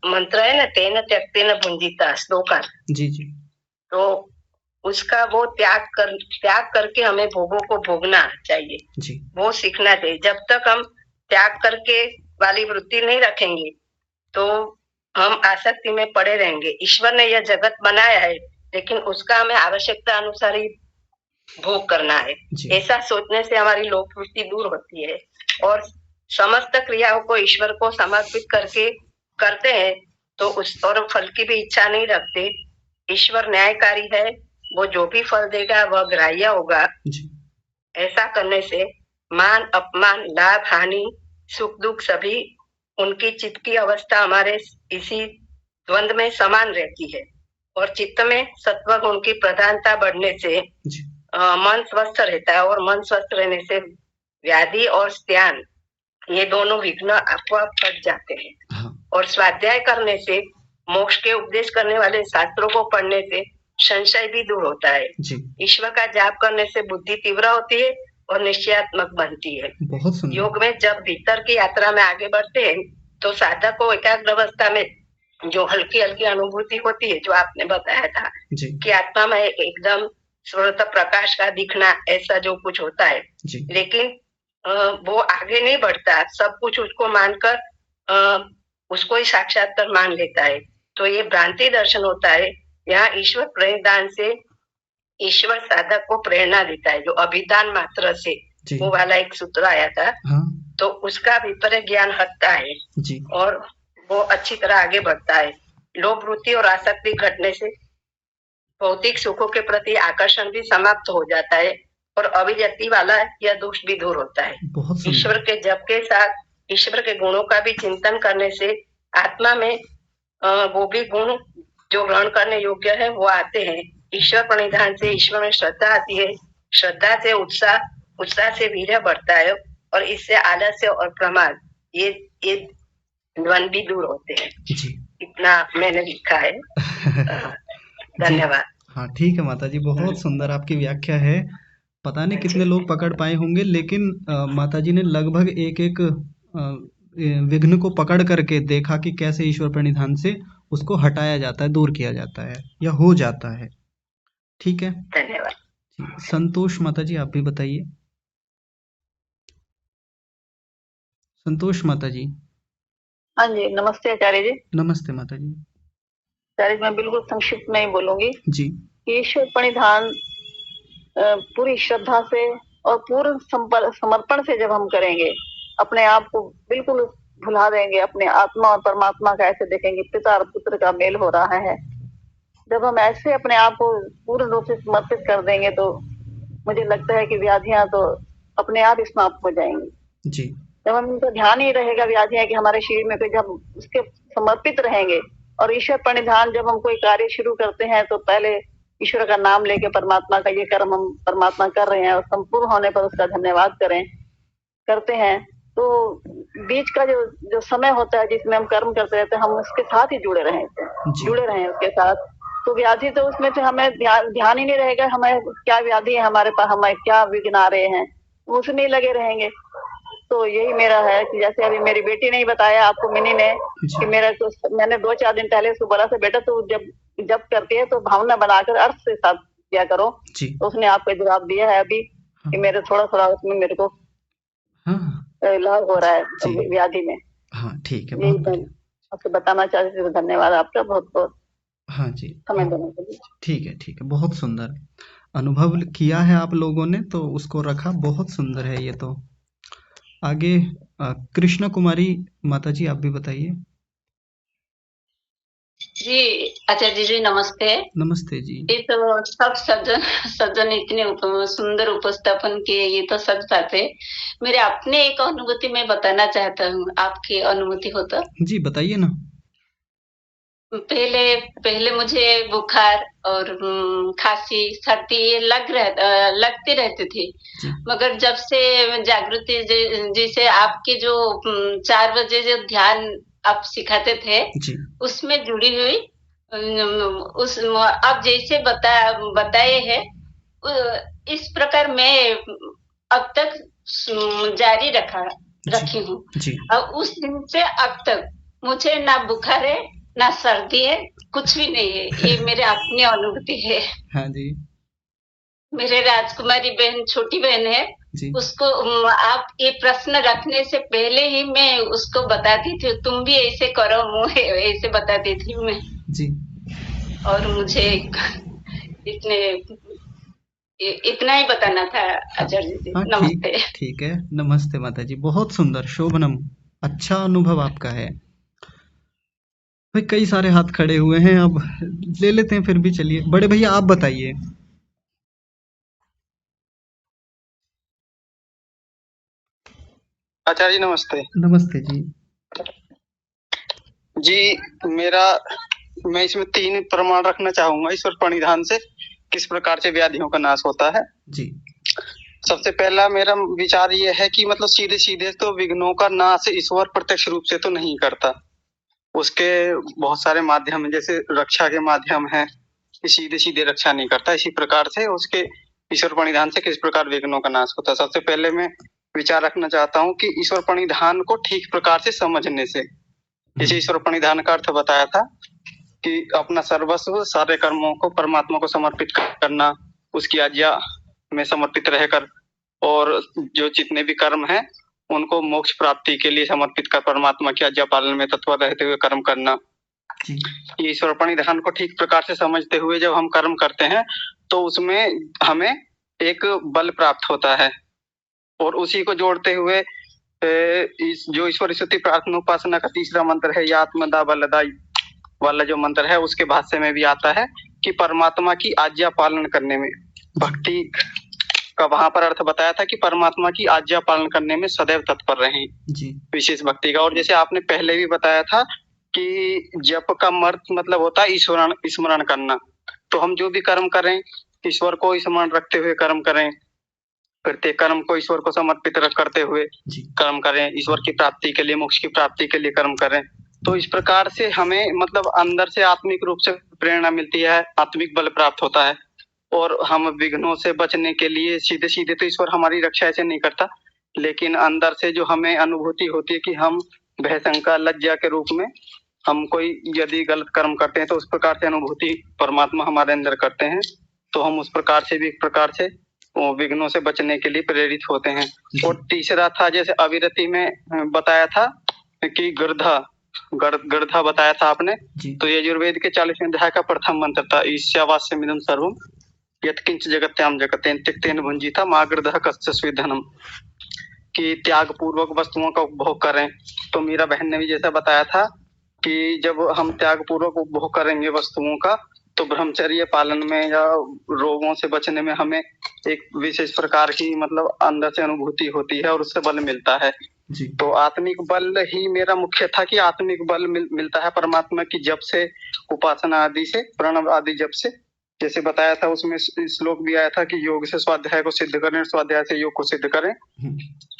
मंत्र है ना, तेन त्यक्तेन भुंजिता श्लोका जी जी, तो उसका वो त्याग करके हमें भोगों को भोगना चाहिए जी। वो सीखना चाहिए। जब तक हम त्याग करके वाली वृत्ति नहीं रखेंगे तो हम आसक्ति में पड़े रहेंगे। ईश्वर ने यह जगत बनाया है लेकिन उसका हमें आवश्यकता अनुसार ही भोग करना है, ऐसा सोचने से हमारी लोभ वृत्ति दूर होती है और समस्त क्रियाओं को ईश्वर को समर्पित करके करते हैं तो उस और फल की भी इच्छा नहीं रखते। ईश्वर न्यायकारी है, वो जो भी फल देगा वह ग्राह्य होगा। ऐसा करने से मान अपमान लाभ हानि सुख दुख सभी उनकी चित्त की अवस्था हमारे इसी द्वंद में समान रहती है और चित्त में सत्व गुण की प्रधानता बढ़ने से मन स्वस्थ रहता है और मन स्वस्थ रहने से व्याधि और ध्यान ये दोनों विघ्न आपको कट जाते हैं। और स्वाध्याय करने से मोक्ष के उपदेश करने वाले शास्त्रों को पढ़ने से संशय भी दूर होता है। ईश्वर का जाप करने से बुद्धि तीव्र होती है और निश्चयात्मक बनती है। योग में जब भीतर की यात्रा में आगे बढ़ते हैं तो साधक को एकाग्र अवस्था में जो हल्की हल्की अनुभूति होती है, जो आपने बताया था कि आत्मा में एकदम स्वतः प्रकाश का दिखना, ऐसा जो कुछ होता है, लेकिन वो आगे नहीं बढ़ता, सब कुछ उसको मानकर उसको ही साक्षात्कार मान लेता है। तो ये भ्रांति दर्शन होता है। यहाँ ईश्वर प्रणिधान से ईश्वर साधक को प्रेरणा देता है, जो अभिधान मात्र से वो वाला एक सूत्र आया था। तो उसका विपरीत ज्ञान हटता है और वो अच्छी तरह आगे बढ़ता है। लोभ वृत्ति और आसक्ति घटने से भौतिक सुखों के प्रति आकर्षण भी समाप्त हो जाता है और अभिव्यक्ति वाला यह दोष भी दूर होता है। ईश्वर के जप के साथ ईश्वर के गुणों का भी चिंतन करने से आत्मा में वो भी गुण जो ग्रहण करने योग्य है वो आते हैं। ईश्वर प्रणिधान से ईश्वर में श्रद्धा आती है, श्रद्धा से उत्साह, उत्साह से वीर्य बढ़ता है और इससे आलस्य और प्रमाद ये द्वंद भी दूर होते हैं। इतना मैंने लिखा है। धन्यवाद। हाँ ठीक है माता जी, बहुत सुंदर आपकी व्याख्या है। पता नहीं कितने लोग पकड़ पाए होंगे, लेकिन माता जी ने लगभग एक एक विघ्न को पकड़ करके देखा कि कैसे ईश्वर प्रणिधान से उसको हटाया जाता है, दूर किया जाता है या हो जाता है। ठीक है, धन्यवाद। संतोष माता जी आप भी बताइए। संतोष माता जी। हाँ जी, नमस्ते आचार्य जी। नमस्ते माता जी। आचार्य मैं बिल्कुल संक्षिप्त में ही बोलूंगी जी। ईश्वर प्रणिधान पूरी श्रद्धा से और पूर्ण समर्पण से जब हम करेंगे, अपने आप को बिल्कुल भुला देंगे, अपने आत्मा और परमात्मा का ऐसे देखेंगे पिता और पुत्र का मेल हो रहा है। जब हम ऐसे अपने आप को पूर्ण रूप से समर्पित कर देंगे तो मुझे लगता है कि व्याधियां तो अपने आप ही समाप्त हो जाएंगी। जी। जब हम इनका ध्यान ही रहेगा व्याधियां कि हमारे शरीर में, जब उसके समर्पित रहेंगे और ईश्वर प्रणिधान जब हम कोई कार्य शुरू करते हैं तो पहले ईश्वर का नाम लेके परमात्मा का ये कर्म हम परमात्मा कर रहे हैं और संपूर्ण होने पर उसका धन्यवाद करते हैं। तो बीच का जो समय होता है जिसमें हम कर्म करते रहते हैं, हम उसके साथ ही जुड़े रहें उसके साथ। तो व्याधि तो उसमें से हमें ध्यान ही नहीं रहेगा हमें क्या व्याधि है हमारे पास, हमें क्या विघ्न आ रहे हैं, उसमें ही लगे रहेंगे। तो यही मेरा है कि जैसे अभी मेरी बेटी ने ही बताया आपको, मिनी ने, कि मैंने 2-4 दिन पहले उसको बोला था बेटा तो जब करती है तो भावना बनाकर अर्थ से साथ किया करो। तो उसने आपको जवाब दिया है अभी कि मेरे थोड़ा थोड़ा उसमें मेरे को लाभ हो रहा है व्याधि में। हाँ ठीक है, बहुत बढ़िया। आपको बताना चाहती थी। धन्यवाद आपका बहुत बहुत। हाँ जी, समय देने के लिए। ठीक है, बहुत सुंदर अनुभव किया है आप लोगों ने, तो उसको रखा, बहुत सुंदर है ये। तो आगे कृष्णा कुमारी माता जी आप भी बताइए। जी आचार्य जी नमस्ते। नमस्ते जी। ये तो सब सज्जन इतने सुंदर उपस्थापन किए, ये तो सच बात है। मेरे अपने एक अनुभूति में बताना चाहता हूँ, आपकी अनुमति हो तो। जी बताइए ना। पहले मुझे बुखार और खांसी सर्दी ये लगते रहते थे, मगर जब से जागृति जैसे आपके जो 4 बजे जो ध्यान आप सिखाते थे उसमें जुड़ी हुई, आप जैसे बताए हैं इस प्रकार मैं अब तक जारी रखी हूँ। और उस दिन से अब तक मुझे ना बुखार है ना सर्दी है, कुछ भी नहीं है। ये मेरे अपनी अनुभूति है। हाँ जी। मेरे राजकुमारी बहन, छोटी बहन है, उसको आप ये प्रश्न रखने से पहले ही मैं उसको बताती थी, तुम भी ऐसे करो, मुझे ऐसे बताती थी मैं जी। और मुझे इतना ही बताना था आचार्य जी। नमस्ते। ठीक है, नमस्ते माता जी, बहुत सुंदर, शोभनम, अच्छा अनुभव आपका है। भाई कई सारे हाथ खड़े हुए हैं, अब ले लेते हैं फिर भी। चलिए बड़े भैया आप बताइए। आचार्य जी नमस्ते। नमस्ते जी। जी मैं इसमें 3 प्रमाण रखना चाहूंगा ईश्वर प्रणिधान से किस प्रकार से व्याधियों का नाश होता है। जी। सबसे पहला मेरा विचार ये है कि मतलब सीधे सीधे तो विघ्नों का नाश ईश्वर प्रत्यक्ष रूप से तो नहीं करता, उसके बहुत सारे माध्यम है, जैसे रक्षा के माध्यम है, सीधे सीधे रक्षा नहीं करता। इसी प्रकार से उसके ईश्वर प्रणिधान से किस प्रकार विघ्नों का नाश होता है। सबसे पहले मैं विचार रखना चाहता हूँ कि ईश्वर प्रणिधान को ठीक प्रकार से समझने से, जैसे ईश्वर प्रणिधान का अर्थ बताया था कि अपना सर्वस्व सारे कर्मों को परमात्मा को समर्पित करना, उसकी आज्ञा में समर्पित रहकर और जो जितने भी कर्म हैं उनको मोक्ष प्राप्ति के लिए समर्पित कर परमात्मा की आज्ञा पालन में तत्पर रहते हुए कर्म करना। ईश्वर प्रणिधान को ठीक प्रकार से समझते हुए जब हम कर्म करते हैं तो उसमें हमें एक बल प्राप्त होता है और उसी को जोड़ते हुए जो ईश्वर स्तुति प्रार्थना उपासना का तीसरा मंत्र है, या आत्मदा बलदाई वाला जो मंत्र है, उसके भाष्य में भी आता है कि परमात्मा की आज्ञा पालन करने में भक्ति का वहां पर अर्थ बताया था कि परमात्मा की आज्ञा पालन करने में सदैव तत्पर रहें विशेष भक्ति का। और जैसे आपने पहले भी बताया था कि जप का मतलब होता है स्मरण करना, तो हम जो भी कर्म करें ईश्वर को स्मरण रखते हुए कर्म करें, प्रत्येक कर्म को ईश्वर को समर्पित करते हुए कर्म करें, ईश्वर की प्राप्ति के लिए मोक्ष की प्राप्ति के लिए कर्म करें। तो इस प्रकार से हमें मतलब अंदर से आत्मिक रूप से प्रेरणा मिलती है, आत्मिक बल प्राप्त होता है और हम विघ्नों से बचने के लिए सीधे सीधे तो ईश्वर हमारी रक्षा ऐसे नहीं करता, लेकिन अंदर से जो हमें अनुभूति होती है कि हम भय शंका लज्जा के रूप में हम कोई यदि गलत कर्म करते हैं तो उस प्रकार से अनुभूति परमात्मा हमारे अंदर करते हैं, तो हम उस प्रकार से भी एक प्रकार से विघ्नों से बचने के लिए प्रेरित होते हैं। और तीसरा था जैसे अविरति में बताया था कि गर्धा बताया था आपने, तो यजुर्वेद के 40वें अध्याय का प्रथम मंत्र था ईशावास्यमिदं सर्वम यत्किंच जगत्याम जगतेन त्यक्तेन भुंजीता मा गर्धः कस्य स्विधनम, कि त्याग पूर्वक वस्तुओं का उपभोग करें। तो मीरा बहन ने भी जैसा बताया था कि जब हम त्याग पूर्वक उपभोग करेंगे वस्तुओं का तो ब्रह्मचर्य पालन में या रोगों से बचने में हमें एक विशेष प्रकार की मतलब अंदर से अनुभूति होती है और उससे बल मिलता है। तो आत्मिक बल ही मेरा मुख्य था कि आत्मिक बल मिलता है परमात्मा की जप से, उपासना आदि से, प्रणव आदि जप से। जैसे बताया था उसमें श्लोक भी आया था कि योग से स्वाध्याय को सिद्ध करें, स्वाध्याय से योग को सिद्ध करें।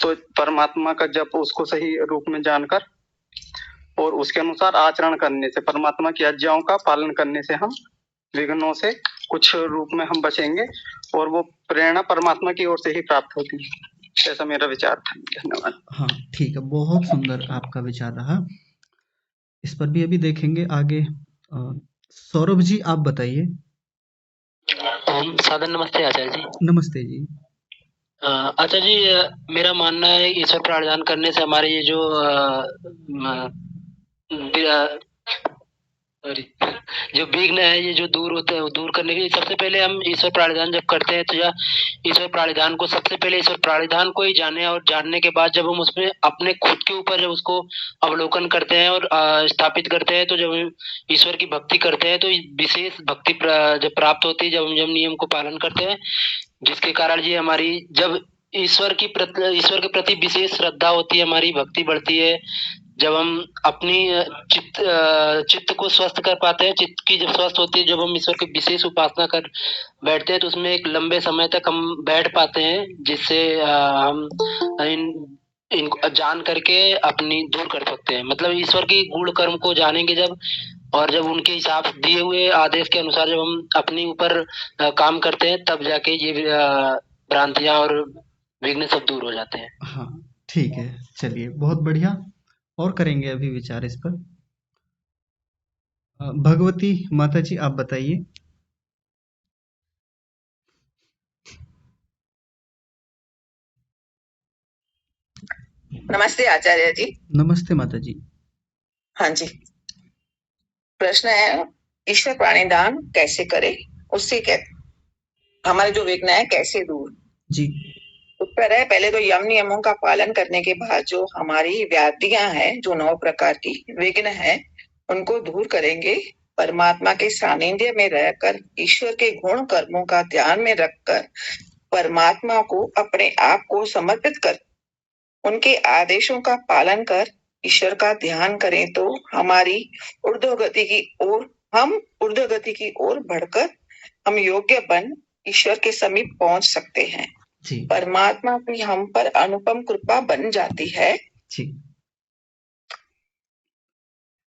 तो परमात्मा का जप उसको सही रूप में जानकर और उसके अनुसार आचरण करने से, परमात्मा की आज्ञाओं का पालन करने से हम विघ्नों से कुछ रूप में हम बचेंगे और वो प्रेरणा परमात्मा की ओर से ही प्राप्त होती है। ऐसा मेरा विचार था। धन्यवाद। हाँ ठीक है, बहुत सुंदर आपका विचार रहा। इस पर भी अभी देखेंगे आगे। सौरभ जी आप बताइए। सादर नमस्ते आचार्य जी। नमस्ते जी। आचार्य जी, मेरा मानना है ईश्वर प्रार्थना करने से हमारे ये जो जो विघ्न है ये जो दूर होते हैं, दूर करने के लिए सबसे पहले हम ईश्वर प्राणिधान जब करते हैं तो या ईश्वर प्राणिधान को सबसे पहले ईश्वर प्राणिधान को ही जाने और जानने के बाद जब हम उसमें अपने खुद के ऊपर जब उसको अवलोकन करते हैं और स्थापित करते हैं, तो जब हम ईश्वर की भक्ति करते हैं तो विशेष भक्ति जब प्राप्त होती है, जब हम नियम को पालन करते हैं, जिसके कारण ये हमारी जब ईश्वर के प्रति विशेष श्रद्धा होती है, हमारी भक्ति बढ़ती है। जब हम अपनी चित्त को स्वस्थ कर पाते हैं, चित्त की जब स्वस्थ होती है, जब हम ईश्वर की विशेष उपासना कर बैठते हैं तो उसमें एक लंबे समय तक हम बैठ पाते हैं, जिससे हम इनको जान करके अपनी दूर कर सकते हैं। मतलब ईश्वर की गूढ़ कर्म को जानेंगे जब, और जब उनके हिसाब दिए हुए आदेश के अनुसार जब हम अपने ऊपर काम करते हैं, तब जाके ये भ्रांतियां और विघ्न सब दूर हो जाते हैं। हाँ ठीक है, चलिए बहुत बढ़िया। और करेंगे अभी विचार इस पर। भगवती माता जी आप बताइए। नमस्ते आचार्य जी। नमस्ते माता जी। हाँ जी, प्रश्न है ईश्वर प्राणिदान कैसे करें, उससे क्या हमारे जो विघ्न है कैसे दूर? जी उत्तर है, पहले तो यम नियमों का पालन करने के बाद जो हमारी व्याधियां हैं, जो 9 प्रकार की विघ्न है, उनको दूर करेंगे। परमात्मा के सानिध्य में रहकर ईश्वर के गुण कर्मों का ध्यान में रखकर परमात्मा को अपने आप को समर्पित कर उनके आदेशों का पालन कर ईश्वर का ध्यान करें तो हमारी ऊर्ध्वगति की ओर बढ़कर हम योग्य बन ईश्वर के समीप पहुंच सकते हैं। परमात्मा की हम पर अनुपम कृपा बन जाती है जी।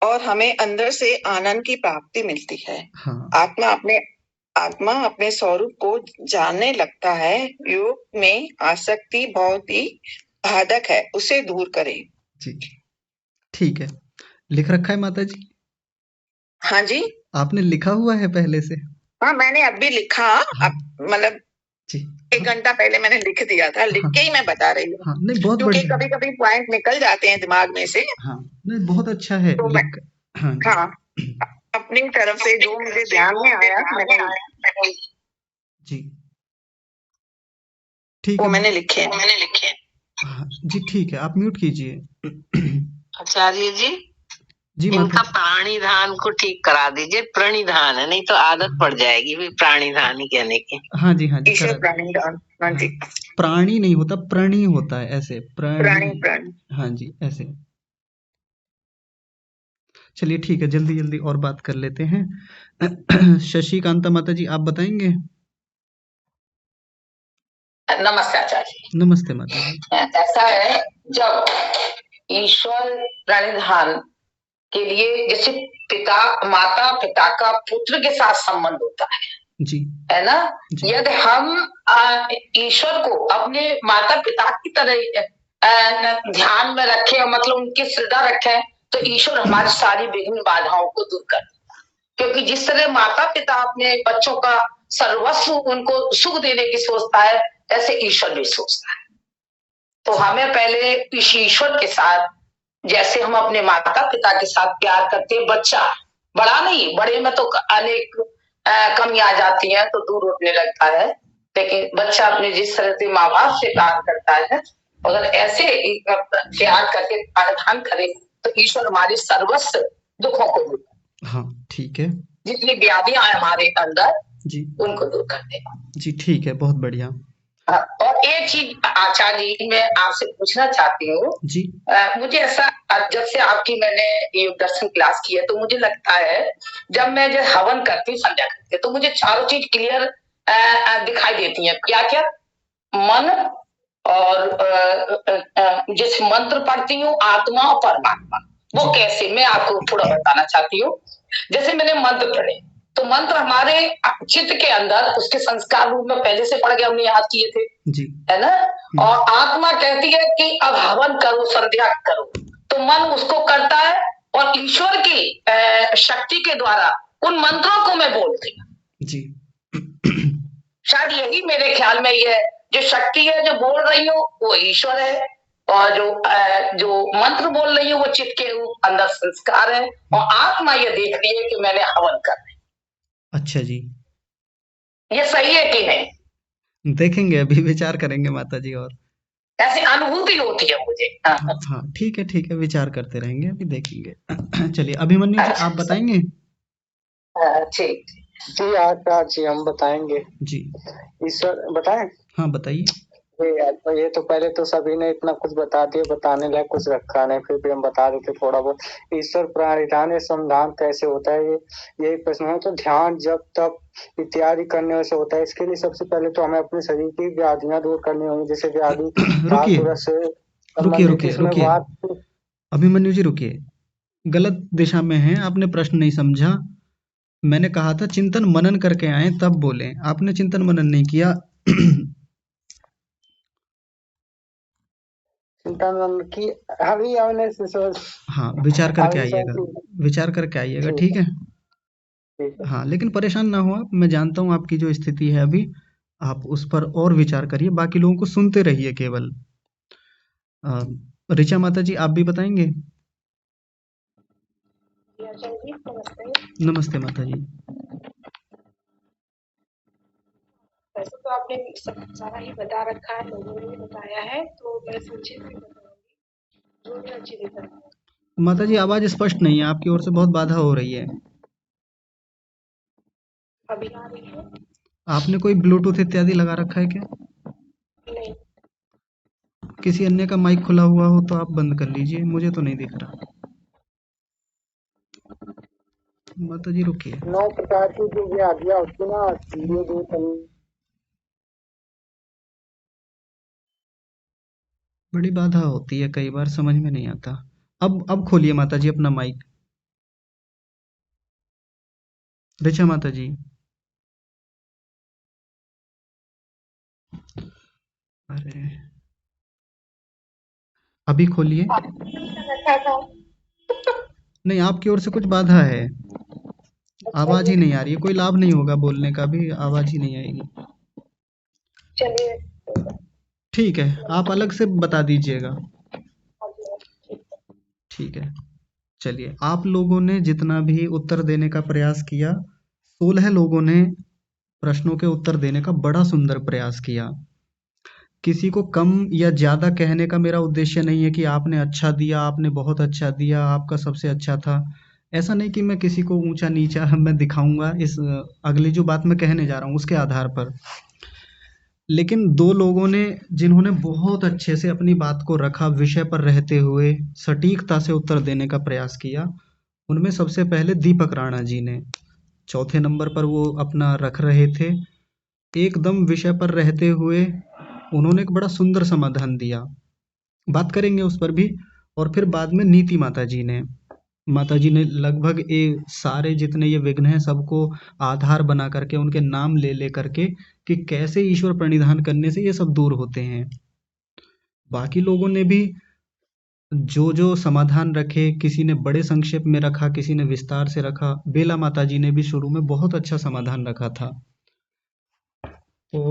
और हमें अंदर से आनंद की प्राप्ति मिलती है। हाँ। आत्मा अपने स्वरूप को जानने लगता है। योग में आसक्ति बहुत ही बाधक है, उसे दूर करें। जी ठीक है, लिख रखा है माता जी? हाँ जी। आपने लिखा हुआ है पहले से? हाँ, मैंने अभी लिखा। मतलब जी 1 घंटा पहले मैंने लिख दिया था, लिख के ही मैं बता रही हूँ। हाँ नहीं बहुत क्योंकि बढ़िया। कभी कभी पॉइंट निकल जाते हैं दिमाग में से। हाँ नहीं बहुत अच्छा है तो लिख। हाँ जी हाँ, अपनी तरफ से जो मुझे ध्यान में आया मैंने जी ठीक वो है। मैंने लिखे। हाँ जी ठीक है, आप म्यूट कीजिए। आचार्य जी जी इनका प्राणिधान को ठीक करा दीजिए। प्रणिधान है, नहीं तो आदत पड़ जाएगी भी प्राणिधान ही कहने की। हाँ जी ईश्वर प्राणिधान। हाँ जी, प्राणी नहीं होता, प्राणी होता है, ऐसे प्राणी। हाँ जी ऐसे। चलिए ठीक है, जल्दी जल्दी और बात कर लेते हैं। शशिकांता माता जी आप बताएंगे? नमस्ते आचार्य जी। नमस्ते माता जी। ऐसा है, जब ईश्वर प्रणिधान के लिए जैसे माता पिता का पुत्र के साथ संबंध होता है जी, है ना। यदि हम ईश्वर को अपने माता पिता की तरह ध्यान में रखें, मतलब उनकी श्रद्धा रखें, तो ईश्वर हमारी सारी विघ्न बाधाओं को दूर कर देता है। क्योंकि जिस तरह माता पिता अपने बच्चों का सर्वस्व उनको सुख देने की सोचता है, ऐसे ईश्वर भी सोचता है। तो हमें पहले इस ईश्वर के साथ, जैसे हम अपने माता पिता के साथ प्यार करते हैं, बच्चा बड़ा नहीं, बड़े में तो अनेक कमियां आ जाती हैं तो दूर उठने लगता है, लेकिन बच्चा अपने जिस तरह से माँ बाप से प्यार करता है, अगर ऐसे प्यार करके प्रावधान करे तो ईश्वर हमारे सर्वस्व दुखों को दूर, हाँ ठीक है, जितनी व्याधियां हैं हमारे अंदर जी उनको दूर कर देगा। जी ठीक है, बहुत बढ़िया। और एक चीज आचार्य जी मैं आपसे पूछना चाहती हूँ जी। मुझे ऐसा, जब से आपकी मैंने योग दर्शन क्लास की है तो मुझे लगता है जब मैं जो हवन करती हूँ संध्या करती हूँ तो मुझे चारों चीज क्लियर दिखाई देती हैं। क्या क्या? मन और जिस मंत्र पढ़ती हूँ आत्मा और परमात्मा, वो कैसे, मैं आपको थोड़ा बताना चाहती हूँ। जैसे मैंने मंत्र पढ़े तो मंत्र हमारे चित्त के अंदर उसके संस्कार रूप में पहले से पढ़ के हमने याद किए थे जी, है ना। और आत्मा कहती है कि अब हवन करो, संध्या करो, तो मन उसको करता है और ईश्वर की शक्ति के द्वारा उन मंत्रों को मैं बोलती हूँ जी। शायद यही मेरे ख्याल में ये जो शक्ति है जो बोल रही हो वो ईश्वर है, और जो मंत्र बोल रही हो वो चित्त के अंदर संस्कार है, और आत्मा ये देख रही है कि मैंने हवन कर रही। अच्छा जी, ये सही है कि नहीं? देखेंगे, अभी विचार करेंगे माता जी, और ऐसी अनुभूति होती है मुझे। हाँ ठीक है, विचार करते रहेंगे, अभी देखेंगे। चलिए अभिमन्यु जी आप बताएंगे? ठीक जी आचार्य जी हम बताएंगे जी। ईश्वर बताएं? हाँ बताइए। ये तो पहले तो सभी ने इतना कुछ बता दिया, बताने लायक कुछ रखा नहीं, फिर भी हम बता देते थोड़ा बहुत। ईश्वर प्राणिधान संधान कैसे होता है, ये एक प्रश्न है। तो ध्यान जब तप इत्यादि करने से होता है। इसके लिए सबसे पहले तो हमें अपने शरीर की व्याधियां दूर करनी होंगी, जैसे व्याधि रुकिए अभिमन्यु जी रुकिए, गलत दिशा में है, आपने प्रश्न नहीं समझा। मैंने कहा था चिंतन मनन करके आए तब बोले, आपने चिंतन मनन नहीं किया। की अभी हमने हाँ विचार करके आइएगा, विचार करके आइएगा, ठीक है। हाँ लेकिन परेशान ना हो आप, मैं जानता हूँ आपकी जो स्थिति है अभी, आप उस पर और विचार करिए, बाकी लोगों को सुनते रहिए केवल। ऋचा माता जी आप भी बताएंगे? नमस्ते माता जी। वैसे तो आपने सब सारा ही बता रखा है, लोगों ने भी बताया है, तो मैं संक्षेप में बताऊंगी जो भी अच्छी तरह। माता जी आवाज स्पष्ट नहीं है, आपकी ओर से बहुत बाधा हो रही है। अभी आ रही है? आपने कोई ब्लूटूथ इत्यादि लगा रखा है क्या? नहीं। किसी अन्य का माइक खुला हुआ हो तो आप बंद कर लीजिए, मुझे तो नहीं दिख रहा। माता जी रुकिए। 9 प्रकार की जो व्याधियां होती ना, ये दूर बड़ी बाधा होती है, कई बार समझ में नहीं आता। अब खोलिए माता जी अपना माइक। ऋचा माता जी। अरे अभी खोलिए। नहीं आपकी ओर से कुछ बाधा है। आवाज ही नहीं आ रही है, कोई लाभ नहीं होगा बोलने का भी, आवाज ही नहीं आएगी। चलिए ठीक है, आप अलग से बता दीजिएगा। ठीक है, चलिए। आप लोगों ने जितना भी उत्तर देने का प्रयास किया, 16 लोगों ने प्रश्नों के उत्तर देने का बड़ा सुंदर प्रयास किया। किसी को कम या ज़्यादा कहने का मेरा उद्देश्य नहीं है कि आपने अच्छा दिया, आपने बहुत अच्छा दिया, आपका सबसे अच्छा था। ऐसा नहीं कि मैं किसी को ऊंचा नीचा मैं दिखाऊंगा इस अगली जो बात मैं कहने जा रहा हूँ उसके आधार पर। लेकिन 2 लोगों ने जिन्होंने बहुत अच्छे से अपनी बात को रखा, विषय पर रहते हुए सटीकता से उत्तर देने का प्रयास किया, उनमें सबसे पहले दीपक राणा जी ने। चौथे नंबर पर वो अपना रख रहे थे, एकदम विषय पर रहते हुए उन्होंने एक बड़ा सुंदर समाधान दिया। बात करेंगे उस पर भी। और फिर बाद में नीति माता जी ने लगभग सारे जितने ये विघ्न हैं सबको आधार बना करके उनके नाम ले करके कि कैसे ईश्वर प्रणिधान करने से ये सब दूर होते हैं। बाकी लोगों ने भी जो समाधान रखे, किसी ने बड़े संक्षेप में रखा, किसी ने विस्तार से रखा। बेला माता जी ने भी शुरू में बहुत अच्छा समाधान रखा था। तो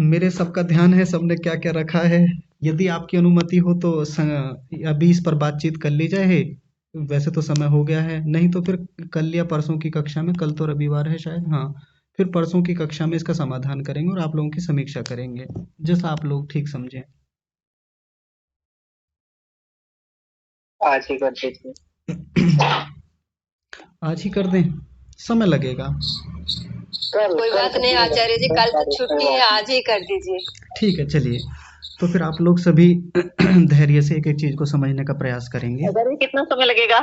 मेरे सबका ध्यान है सबने क्या क्या रखा है। यदि आपकी अनुमति हो तो अभी इस पर बातचीत कर ली जाए। वैसे तो समय हो गया है, नहीं तो फिर कल या परसों की कक्षा में, कल तो रविवार है शायद, हाँ, फिर परसों की कक्षा में इसका समाधान करेंगे और आप लोगों की समीक्षा करेंगे, जैसा आप लोग ठीक समझें। आज ही कर दीजिए। आज ही कर दें, समय लगेगा। कोई बात नहीं आचार्य जी, कल तो छुट्टी है, आज ही कर दीजिए। ठीक है, चलिए। तो फिर आप लोग सभी धैर्य से एक एक चीज को समझने का प्रयास करेंगे। कितना समय लगेगा?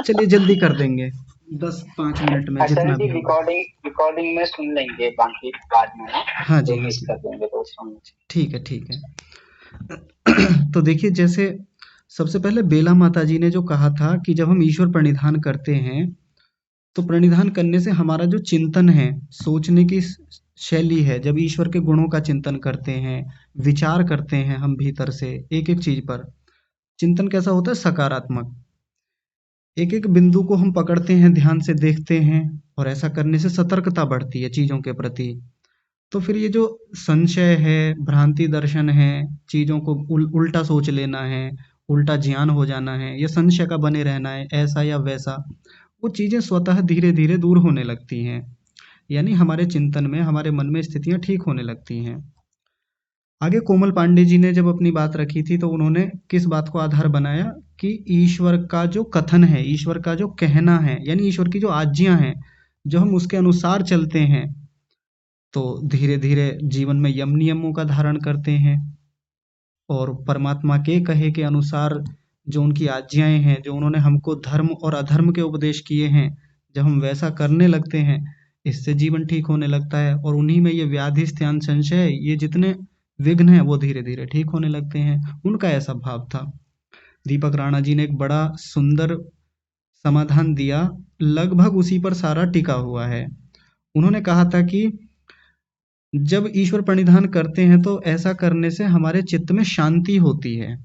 चलिए जल्दी कर देंगे, 10-5 मिनट में जितना भी होगा। रिकॉर्डिंग में सुन लेंगे, बाकी बाद में हाँ जी, हाँ जी, कर देंगे तो ठीक है, ठीक है। तो देखिए, जैसे सबसे पहले बेला माता जी ने जो कहा था कि जब हम ईश्वर प्रणिधान करते हैं तो प्रणिधान करने से हमारा जो चिंतन है, सोचने की शैली है, जब ईश्वर के गुणों का चिंतन करते हैं, विचार करते हैं हम भीतर से एक एक चीज पर, चिंतन कैसा होता है? सकारात्मक। एक एक बिंदु को हम पकड़ते हैं, ध्यान से देखते हैं, और ऐसा करने से सतर्कता बढ़ती है चीजों के प्रति। तो फिर ये जो संशय है, भ्रांति दर्शन है, चीजों को उल्टा सोच लेना है, उल्टा ज्ञान हो जाना है, या संशय का बने रहना है, ऐसा या वैसा, वो चीजें स्वतः धीरे धीरे दूर होने लगती हैं। यानी हमारे चिंतन में, हमारे मन में स्थितियां ठीक होने लगती हैं। आगे कोमल पांडे जी ने जब अपनी बात रखी थी तो उन्होंने किस बात को आधार बनाया कि ईश्वर का जो कथन है, ईश्वर का जो कहना है, यानी ईश्वर की जो आज्ञा है, जो हम उसके अनुसार चलते हैं तो धीरे धीरे जीवन में यम नियमों का धारण करते हैं, और परमात्मा के कहे के अनुसार जो उनकी आज्ञाएं हैं, जो उन्होंने हमको धर्म और अधर्म के उपदेश किए हैं, जब हम वैसा करने लगते हैं, इससे जीवन ठीक होने लगता है। और उन्हीं में ये व्याधि, स्थान, संशय, ये जितने विघ्न हैं वो धीरे धीरे ठीक होने लगते हैं। उनका ऐसा भाव था। दीपक राणा जी ने एक बड़ा सुंदर समाधान दिया, लगभग उसी पर सारा टिका हुआ है। उन्होंने कहा था कि जब ईश्वर प्रणिधान करते हैं तो ऐसा करने से हमारे चित्त में शांति होती है,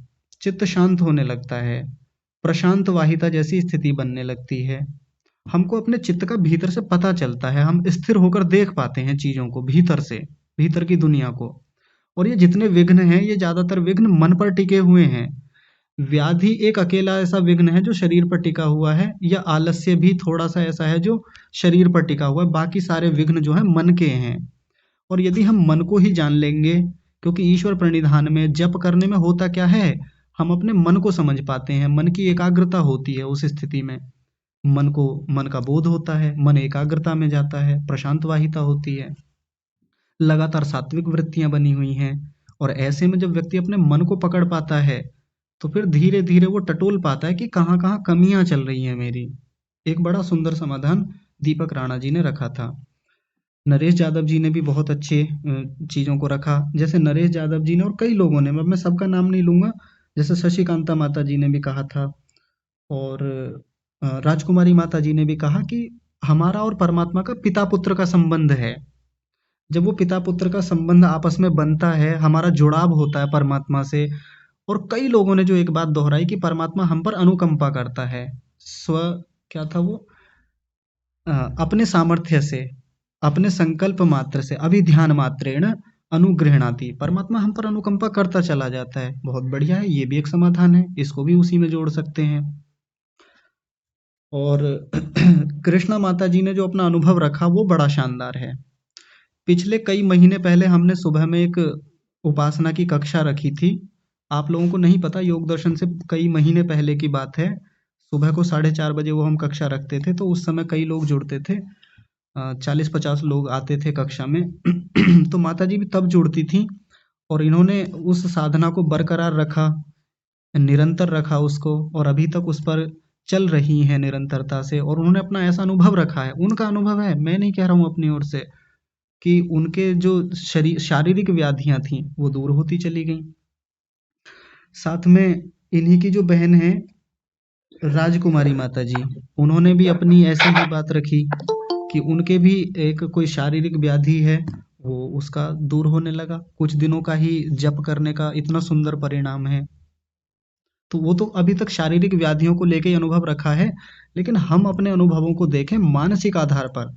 चित्त शांत होने लगता है, प्रशांत वाहिता जैसी स्थिति बनने लगती है। हमको अपने चित्त का भीतर से पता चलता है, हम स्थिर होकर देख पाते हैं चीजों को भीतर से, भीतर की दुनिया को। और ये जितने विघ्न हैं, ये ज्यादातर विघ्न मन पर टिके हुए हैं। व्याधि एक अकेला ऐसा विघ्न है जो शरीर पर टिका हुआ है, या आलस्य भी थोड़ा सा ऐसा है जो शरीर पर टिका हुआ है। बाकी सारे विघ्न जो है मन के हैं। और यदि हम मन को ही जान लेंगे, क्योंकि ईश्वर प्रणिधान में जप करने में होता क्या है, हम अपने मन को समझ पाते हैं, मन की एकाग्रता होती है। उस स्थिति में मन का बोध होता है, मन एकाग्रता में जाता है, प्रशांत वाहिता होती है, लगातार सात्विक वृत्तियां बनी हुई हैं। और ऐसे में जब व्यक्ति अपने मन को पकड़ पाता है तो फिर धीरे धीरे वो टटोल पाता है कि कहाँ कहाँ कमियां चल रही हैं मेरी। एक बड़ा सुंदर समाधान दीपक राणा जी ने रखा था। नरेश यादव जी ने भी बहुत अच्छे चीज़ों को रखा। जैसे नरेश यादव जी ने और कई लोगों ने, मैं सबका नाम नहीं लूँगा, जैसे शशिकांता माता जी ने भी कहा था, और राजकुमारी माता जी ने भी कहा कि हमारा और परमात्मा का पिता पुत्र का संबंध है। जब वो पिता पुत्र का संबंध आपस में बनता है, हमारा जुड़ाव होता है परमात्मा से। और कई लोगों ने जो एक बात दोहराई कि परमात्मा हम पर अनुकंपा करता है, क्या था वो, अपने सामर्थ्य से, अपने संकल्प मात्र से, अभिध्यान मात्रेण अनुगृह्णाति, परमात्मा हम पर अनुकंपा करता चला जाता है। बहुत बढ़िया है, ये भी एक समाधान है, इसको भी उसी में जोड़ सकते हैं। और कृष्णा माता जी ने जो अपना अनुभव रखा वो बड़ा शानदार है। पिछले कई महीने पहले हमने सुबह में एक उपासना की कक्षा रखी थी। आप लोगों को नहीं पता, योग दर्शन से कई महीने पहले की बात है। सुबह को 4:30 बजे वो हम कक्षा रखते थे, तो उस समय कई लोग जुड़ते थे, 40-50 लोग आते थे कक्षा में। तो माता जी भी तब जुड़ती थी और इन्होंने उस साधना को बरकरार रखा, निरंतर रखा उसको, और अभी तक उस पर चल रही हैं निरंतरता से। और उन्होंने अपना ऐसा अनुभव रखा है, उनका अनुभव है, मैं नहीं कह रहा हूँ अपनी ओर से, कि उनके जो शारीरिक व्याधियां थी वो दूर होती चली गई। साथ में इन्हीं की जो बहन है राजकुमारी माता जी, उन्होंने भी अपनी ऐसी ही बात रखी कि उनके भी एक कोई शारीरिक व्याधि है, वो उसका दूर होने लगा। कुछ दिनों का ही जप करने का इतना सुंदर परिणाम है। तो वो तो अभी तक शारीरिक व्याधियों को लेके अनुभव रखा है, लेकिन हम अपने अनुभवों को देखें मानसिक आधार पर,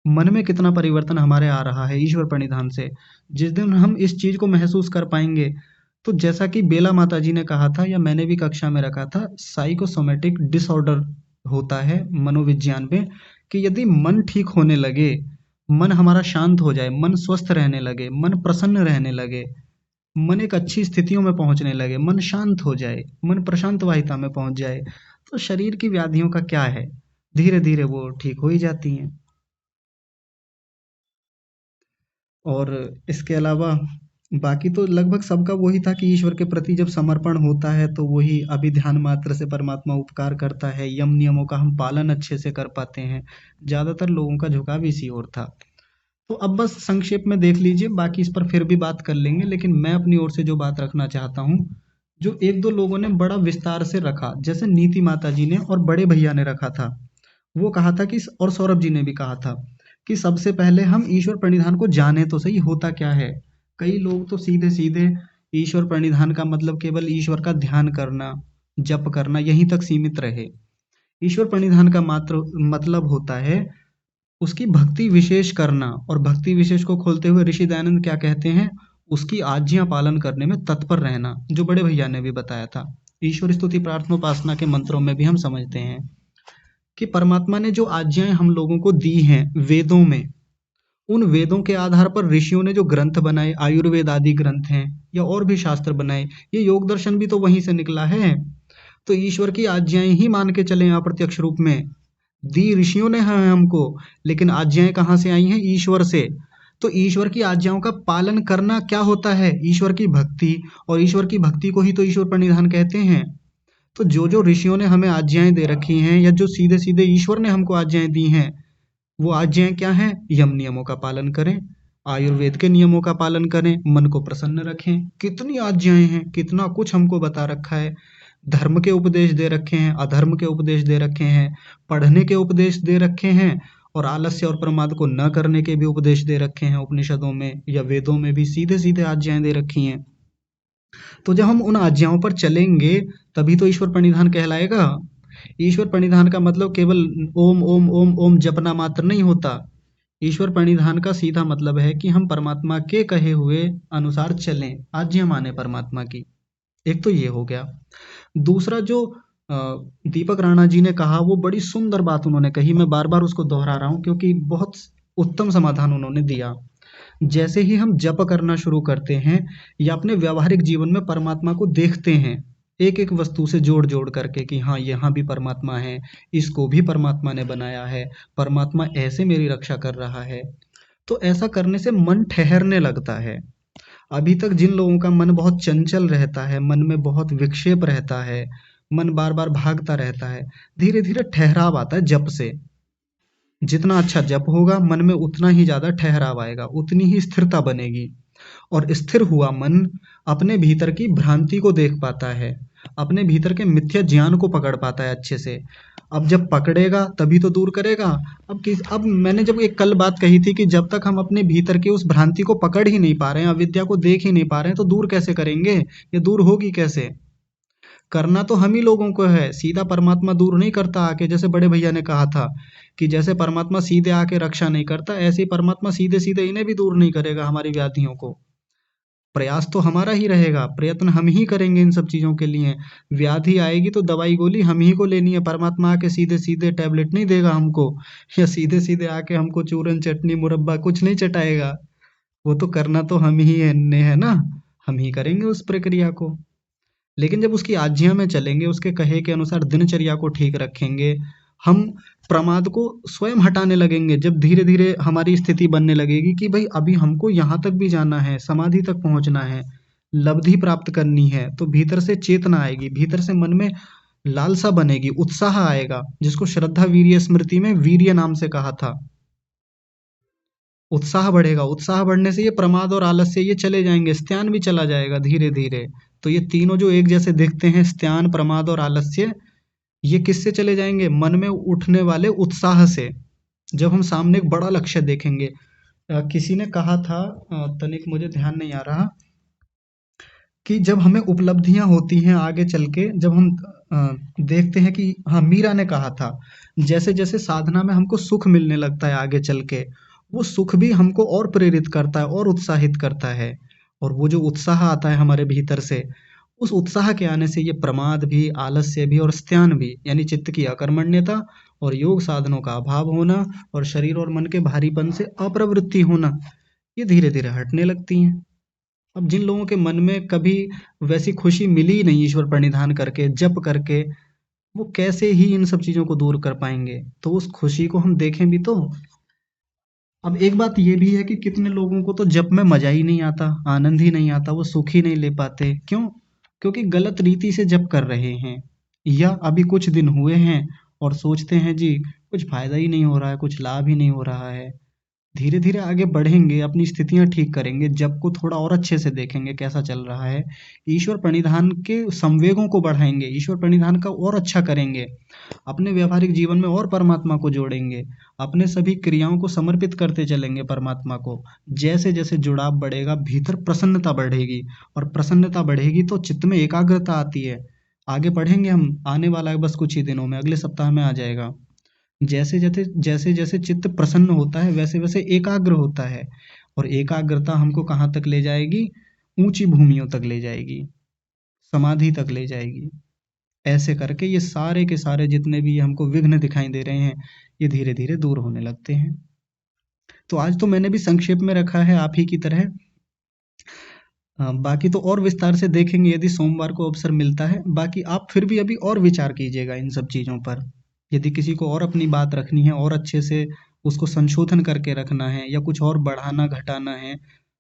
मन में कितना परिवर्तन हमारे आ रहा है ईश्वर प्रणिधान से। जिस दिन हम इस चीज को महसूस कर पाएंगे, तो जैसा कि बेला माता जी ने कहा था, या मैंने भी कक्षा में रखा था, साइकोसोमेटिक डिसऑर्डर होता है मनोविज्ञान में, कि यदि मन ठीक होने लगे, मन हमारा शांत हो जाए, मन स्वस्थ रहने लगे, मन प्रसन्न रहने लगे, मन एक अच्छी स्थितियों में पहुंचने लगे, मन शांत हो जाए, मन प्रशांत वाहिता में पहुंच जाए, तो शरीर की व्याधियों का क्या है, धीरे धीरे वो ठीक हो ही जाती हैं। और इसके अलावा बाकी तो लगभग सबका वही था कि ईश्वर के प्रति जब समर्पण होता है तो वही अभिध्यान मात्र से परमात्मा उपकार करता है, यम नियमों का हम पालन अच्छे से कर पाते हैं। ज्यादातर लोगों का झुकाव इसी ओर था। तो अब बस संक्षेप में देख लीजिए, बाकी इस पर फिर भी बात कर लेंगे, लेकिन मैं अपनी ओर से जो बात रखना चाहता हूँ, जो एक दो लोगों ने बड़ा विस्तार से रखा, जैसे नीति माता जी ने और बड़े भैया ने रखा था, वो कहा था कि, और सौरभ जी ने भी कहा था कि सबसे पहले हम ईश्वर प्रणिधान को जाने तो सही होता क्या है। कई लोग तो सीधे सीधे ईश्वर प्रणिधान का मतलब केवल ईश्वर का ध्यान करना, जप करना, यहीं तक सीमित रहे। ईश्वर प्रणिधान का मात्र मतलब होता है उसकी भक्ति विशेष करना, और भक्ति विशेष को खोलते हुए ऋषि दयानंद क्या कहते हैं, उसकी आज्ञा पालन करने में तत्पर रहना, जो बड़े भैया ने भी बताया था। ईश्वर स्तुति प्रार्थनोपासना के मंत्रों में भी हम समझते हैं कि परमात्मा ने जो आज्ञाएं हम लोगों को दी हैं वेदों में, उन वेदों के आधार पर ऋषियों ने जो ग्रंथ बनाए, आयुर्वेद आदि ग्रंथ हैं या और भी शास्त्र बनाए, ये योग दर्शन भी तो वहीं से निकला है। तो ईश्वर की आज्ञाएं ही मान के चले, अप्रत्यक्ष रूप में दी ऋषियों ने हैं हमको, लेकिन आज्ञाएं कहाँ से आई हैं? ईश्वर से। तो ईश्वर की आज्ञाओं का पालन करना क्या होता है? ईश्वर की भक्ति, और ईश्वर की भक्ति को ही तो ईश्वर प्रणिधान कहते हैं। तो जो जो ऋषियों ने हमें आज्ञाएं दे रखी हैं, या जो सीधे सीधे ईश्वर ने हमको आज्ञाएं दी हैं, वो आज्ञाएं क्या हैं? यम नियमों का पालन करें, आयुर्वेद के नियमों का पालन करें, मन को प्रसन्न रखें। कितनी आज्ञाएं हैं, कितना कुछ हमको बता रखा है। धर्म के उपदेश दे रखे हैं, अधर्म के उपदेश दे रखे हैं, पढ़ने के उपदेश दे रखे हैं, और आलस्य और प्रमाद को न करने के भी उपदेश दे रखे हैं उपनिषदों में या वेदों में भी सीधे सीधे आज्ञाएं दे रखी हैं। तो जब हम उन आज्ञाओं पर चलेंगे तभी तो ईश्वर प्रणिधान कहलाएगा। ईश्वर प्रणिधान का मतलब केवल ओम ओम ओम ओम जपना मात्र नहीं होता। ईश्वर प्रणिधान का सीधा मतलब है कि हम परमात्मा के कहे हुए अनुसार चलें, आज्ञा माने परमात्मा की। एक तो ये हो गया। दूसरा जो दीपक राणा जी ने कहा, वो बड़ी सुंदर बात उन्होंने कही, मैं बार बार उसको दोहरा रहा हूँ क्योंकि बहुत उत्तम समाधान उन्होंने दिया। जैसे ही हम जप करना शुरू करते हैं या अपने व्यावहारिक जीवन में परमात्मा को देखते हैं, एक एक वस्तु से जोड़ जोड़ करके कि हाँ यहाँ भी परमात्मा है, इसको भी परमात्मा ने बनाया है, परमात्मा ऐसे मेरी रक्षा कर रहा है, तो ऐसा करने से मन ठहरने लगता है। अभी तक जिन लोगों का मन बहुत चंचल रहता है, मन में बहुत विक्षेप रहता है, मन बार बार भागता रहता है, धीरे धीरे ठहराव आता है जप से। जितना अच्छा जप होगा मन में उतना ही ज्यादा ठहराव आएगा, उतनी ही स्थिरता बनेगी, और स्थिर हुआ मन अपने भीतर की भ्रांति को देख पाता है, अपने भीतर के मिथ्या ज्ञान को पकड़ पाता है अच्छे से। अब जब पकड़ेगा तभी तो दूर करेगा। अब मैंने जब एक कल बात कही थी कि जब तक हम अपने भीतर की उस भ्रांति को पकड़ ही नहीं पा रहे हैं, अविद्या को देख ही नहीं पा रहे हैं, तो दूर कैसे करेंगे? ये दूर होगी कैसे? करना तो हम ही लोगों को है, सीधा परमात्मा दूर नहीं करता आके। जैसे बड़े भैया ने कहा था कि जैसे परमात्मा सीधे आके रक्षा नहीं करता, ऐसे ही परमात्मा सीधे सीधे इन्हें भी दूर नहीं करेगा, हमारी व्याधियों को। प्रयास तो हमारा ही रहेगा, प्रयत्न हम ही करेंगे इन सब चीज़ों के लिए। व्याधि आएगी तो दवाई गोली हम ही को लेनी है, परमात्मा आके सीधे सीधे टैबलेट नहीं देगा हमको, या सीधे सीधे आके हमको चूरन चटनी मुरब्बा कुछ नहीं चटाएगा। वो तो करना तो हम ही है ना, हम ही करेंगे उस प्रक्रिया को। लेकिन जब उसकी आज्ञा में चलेंगे, उसके कहे के अनुसार दिनचर्या को ठीक रखेंगे, हम प्रमाद को स्वयं हटाने लगेंगे। जब धीरे धीरे हमारी स्थिति बनने लगेगी कि भाई अभी हमको यहाँ तक भी जाना है, समाधि तक पहुँचना है, लब्धि प्राप्त करनी है, तो भीतर से चेतना आएगी, भीतर से मन में लालसा बनेगी, उत्साह आएगा, जिसको श्रद्धा वीर्य स्मृति में वीर्य नाम से कहा था। उत्साह बढ़ेगा, उत्साह बढ़ने से ये प्रमाद और आलस्य ये चले जाएंगे, स्त्यान भी चला जाएगा धीरे धीरे। तो ये तीनों जो एक जैसे दिखते हैं, स्त्यान, प्रमाद और आलस्य, ये किससे चले जाएंगे? मन में उठने वाले उत्साह से। जब हम सामने एक बड़ा लक्ष्य देखेंगे, किसी ने कहा था, तनिक मुझे ध्यान नहीं आ रहा, कि जब हमें उपलब्धियां होती हैं आगे चल के, जब हम देखते हैं कि, हाँ, मीरा ने कहा था, जैसे जैसे साधना में हमको सुख मिलने लगता है आगे चल के, वो सुख भी हमको और प्रेरित करता है और उत्साहित करता है। और वो जो उत्साह आता है हमारे भीतर से, उस उत्साह के आने से ये प्रमाद भी, आलस्य भी और स्त्यान भी, यानी चित्त की अकर्मण्यता और योग साधनों का अभाव होना और शरीर और मन के भारीपन से अप्रवृत्ति होना, ये धीरे धीरे हटने लगती हैं। अब जिन लोगों के मन में कभी वैसी खुशी मिली नहीं ईश्वर प्रणिधान करके, जप करके, वो कैसे ही इन सब चीज़ों को दूर कर पाएंगे? तो उस खुशी को हम देखें भी तो। अब एक बात ये भी है कि कितने लोगों को तो जप में मजा ही नहीं आता, आनंद ही नहीं आता, वो सुख ही नहीं ले पाते। क्यों? क्योंकि गलत रीति से जप कर रहे हैं, या अभी कुछ दिन हुए हैं और सोचते हैं जी कुछ फायदा ही नहीं हो रहा है, कुछ लाभ ही नहीं हो रहा है। धीरे धीरे आगे बढ़ेंगे, अपनी स्थितियां ठीक करेंगे, जप को थोड़ा और अच्छे से देखेंगे कैसा चल रहा है, ईश्वर प्रणिधान के संवेगों को बढ़ाएंगे, ईश्वर प्रणिधान का और अच्छा करेंगे, अपने व्यवहारिक जीवन में और परमात्मा को जोड़ेंगे, अपने सभी क्रियाओं को समर्पित करते चलेंगे परमात्मा को। जैसे जैसे जुड़ाव बढ़ेगा, भीतर प्रसन्नता बढ़ेगी, और प्रसन्नता बढ़ेगी तो चित्त में एकाग्रता आती है। आगे पढ़ेंगे हम, आने वाला है बस कुछ ही दिनों में, अगले सप्ताह में आ जाएगा। जैसे जैसे चित्त प्रसन्न होता है, वैसे वैसे एकाग्र होता है, और एकाग्रता हमको कहाँ तक ले जाएगी? ऊंची भूमियों तक ले जाएगी, समाधि तक ले जाएगी। ऐसे करके ये सारे के सारे जितने भी हमको विघ्न दिखाई दे रहे हैं, ये धीरे धीरे दूर होने लगते हैं। तो आज तो मैंने भी संक्षेप में रखा है आप ही की तरह, बाकी तो और विस्तार से देखेंगे यदि सोमवार को अवसर मिलता है। बाकी आप फिर भी अभी और विचार कीजिएगा इन सब चीज़ों पर। यदि किसी को और अपनी बात रखनी है, और अच्छे से उसको संशोधन करके रखना है, या कुछ और बढ़ाना घटाना है,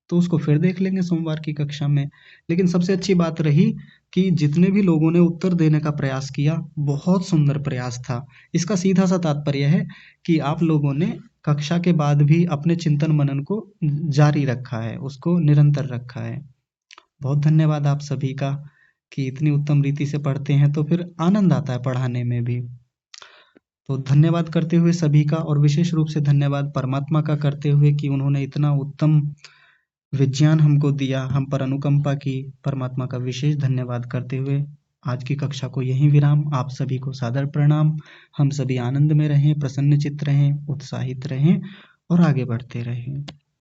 तो उसको फिर देख लेंगे सोमवार की कक्षा में। लेकिन सबसे अच्छी बात रही कि जितने भी लोगों ने उत्तर देने का प्रयास किया, बहुत सुंदर प्रयास था। इसका सीधा सा तात्पर्य है कि आप लोगों ने कक्षा के बाद भी अपने चिंतन मनन को जारी रखा है, उसको निरंतर रखा है। बहुत धन्यवाद आप सभी का कि इतनी उत्तम रीति से पढ़ते हैं, तो फिर आनंद आता है पढ़ाने में भी। तो धन्यवाद करते हुए सभी का, और विशेष रूप से धन्यवाद परमात्मा का करते हुए कि उन्होंने इतना उत्तम विज्ञान हमको दिया, हम पर अनुकंपा की। परमात्मा का विशेष धन्यवाद करते हुए आज की कक्षा को यहीं विराम। आप सभी को सादर प्रणाम। हम सभी आनंद में रहें, प्रसन्न चित्त रहें, उत्साहित रहें और आगे बढ़ते रहें।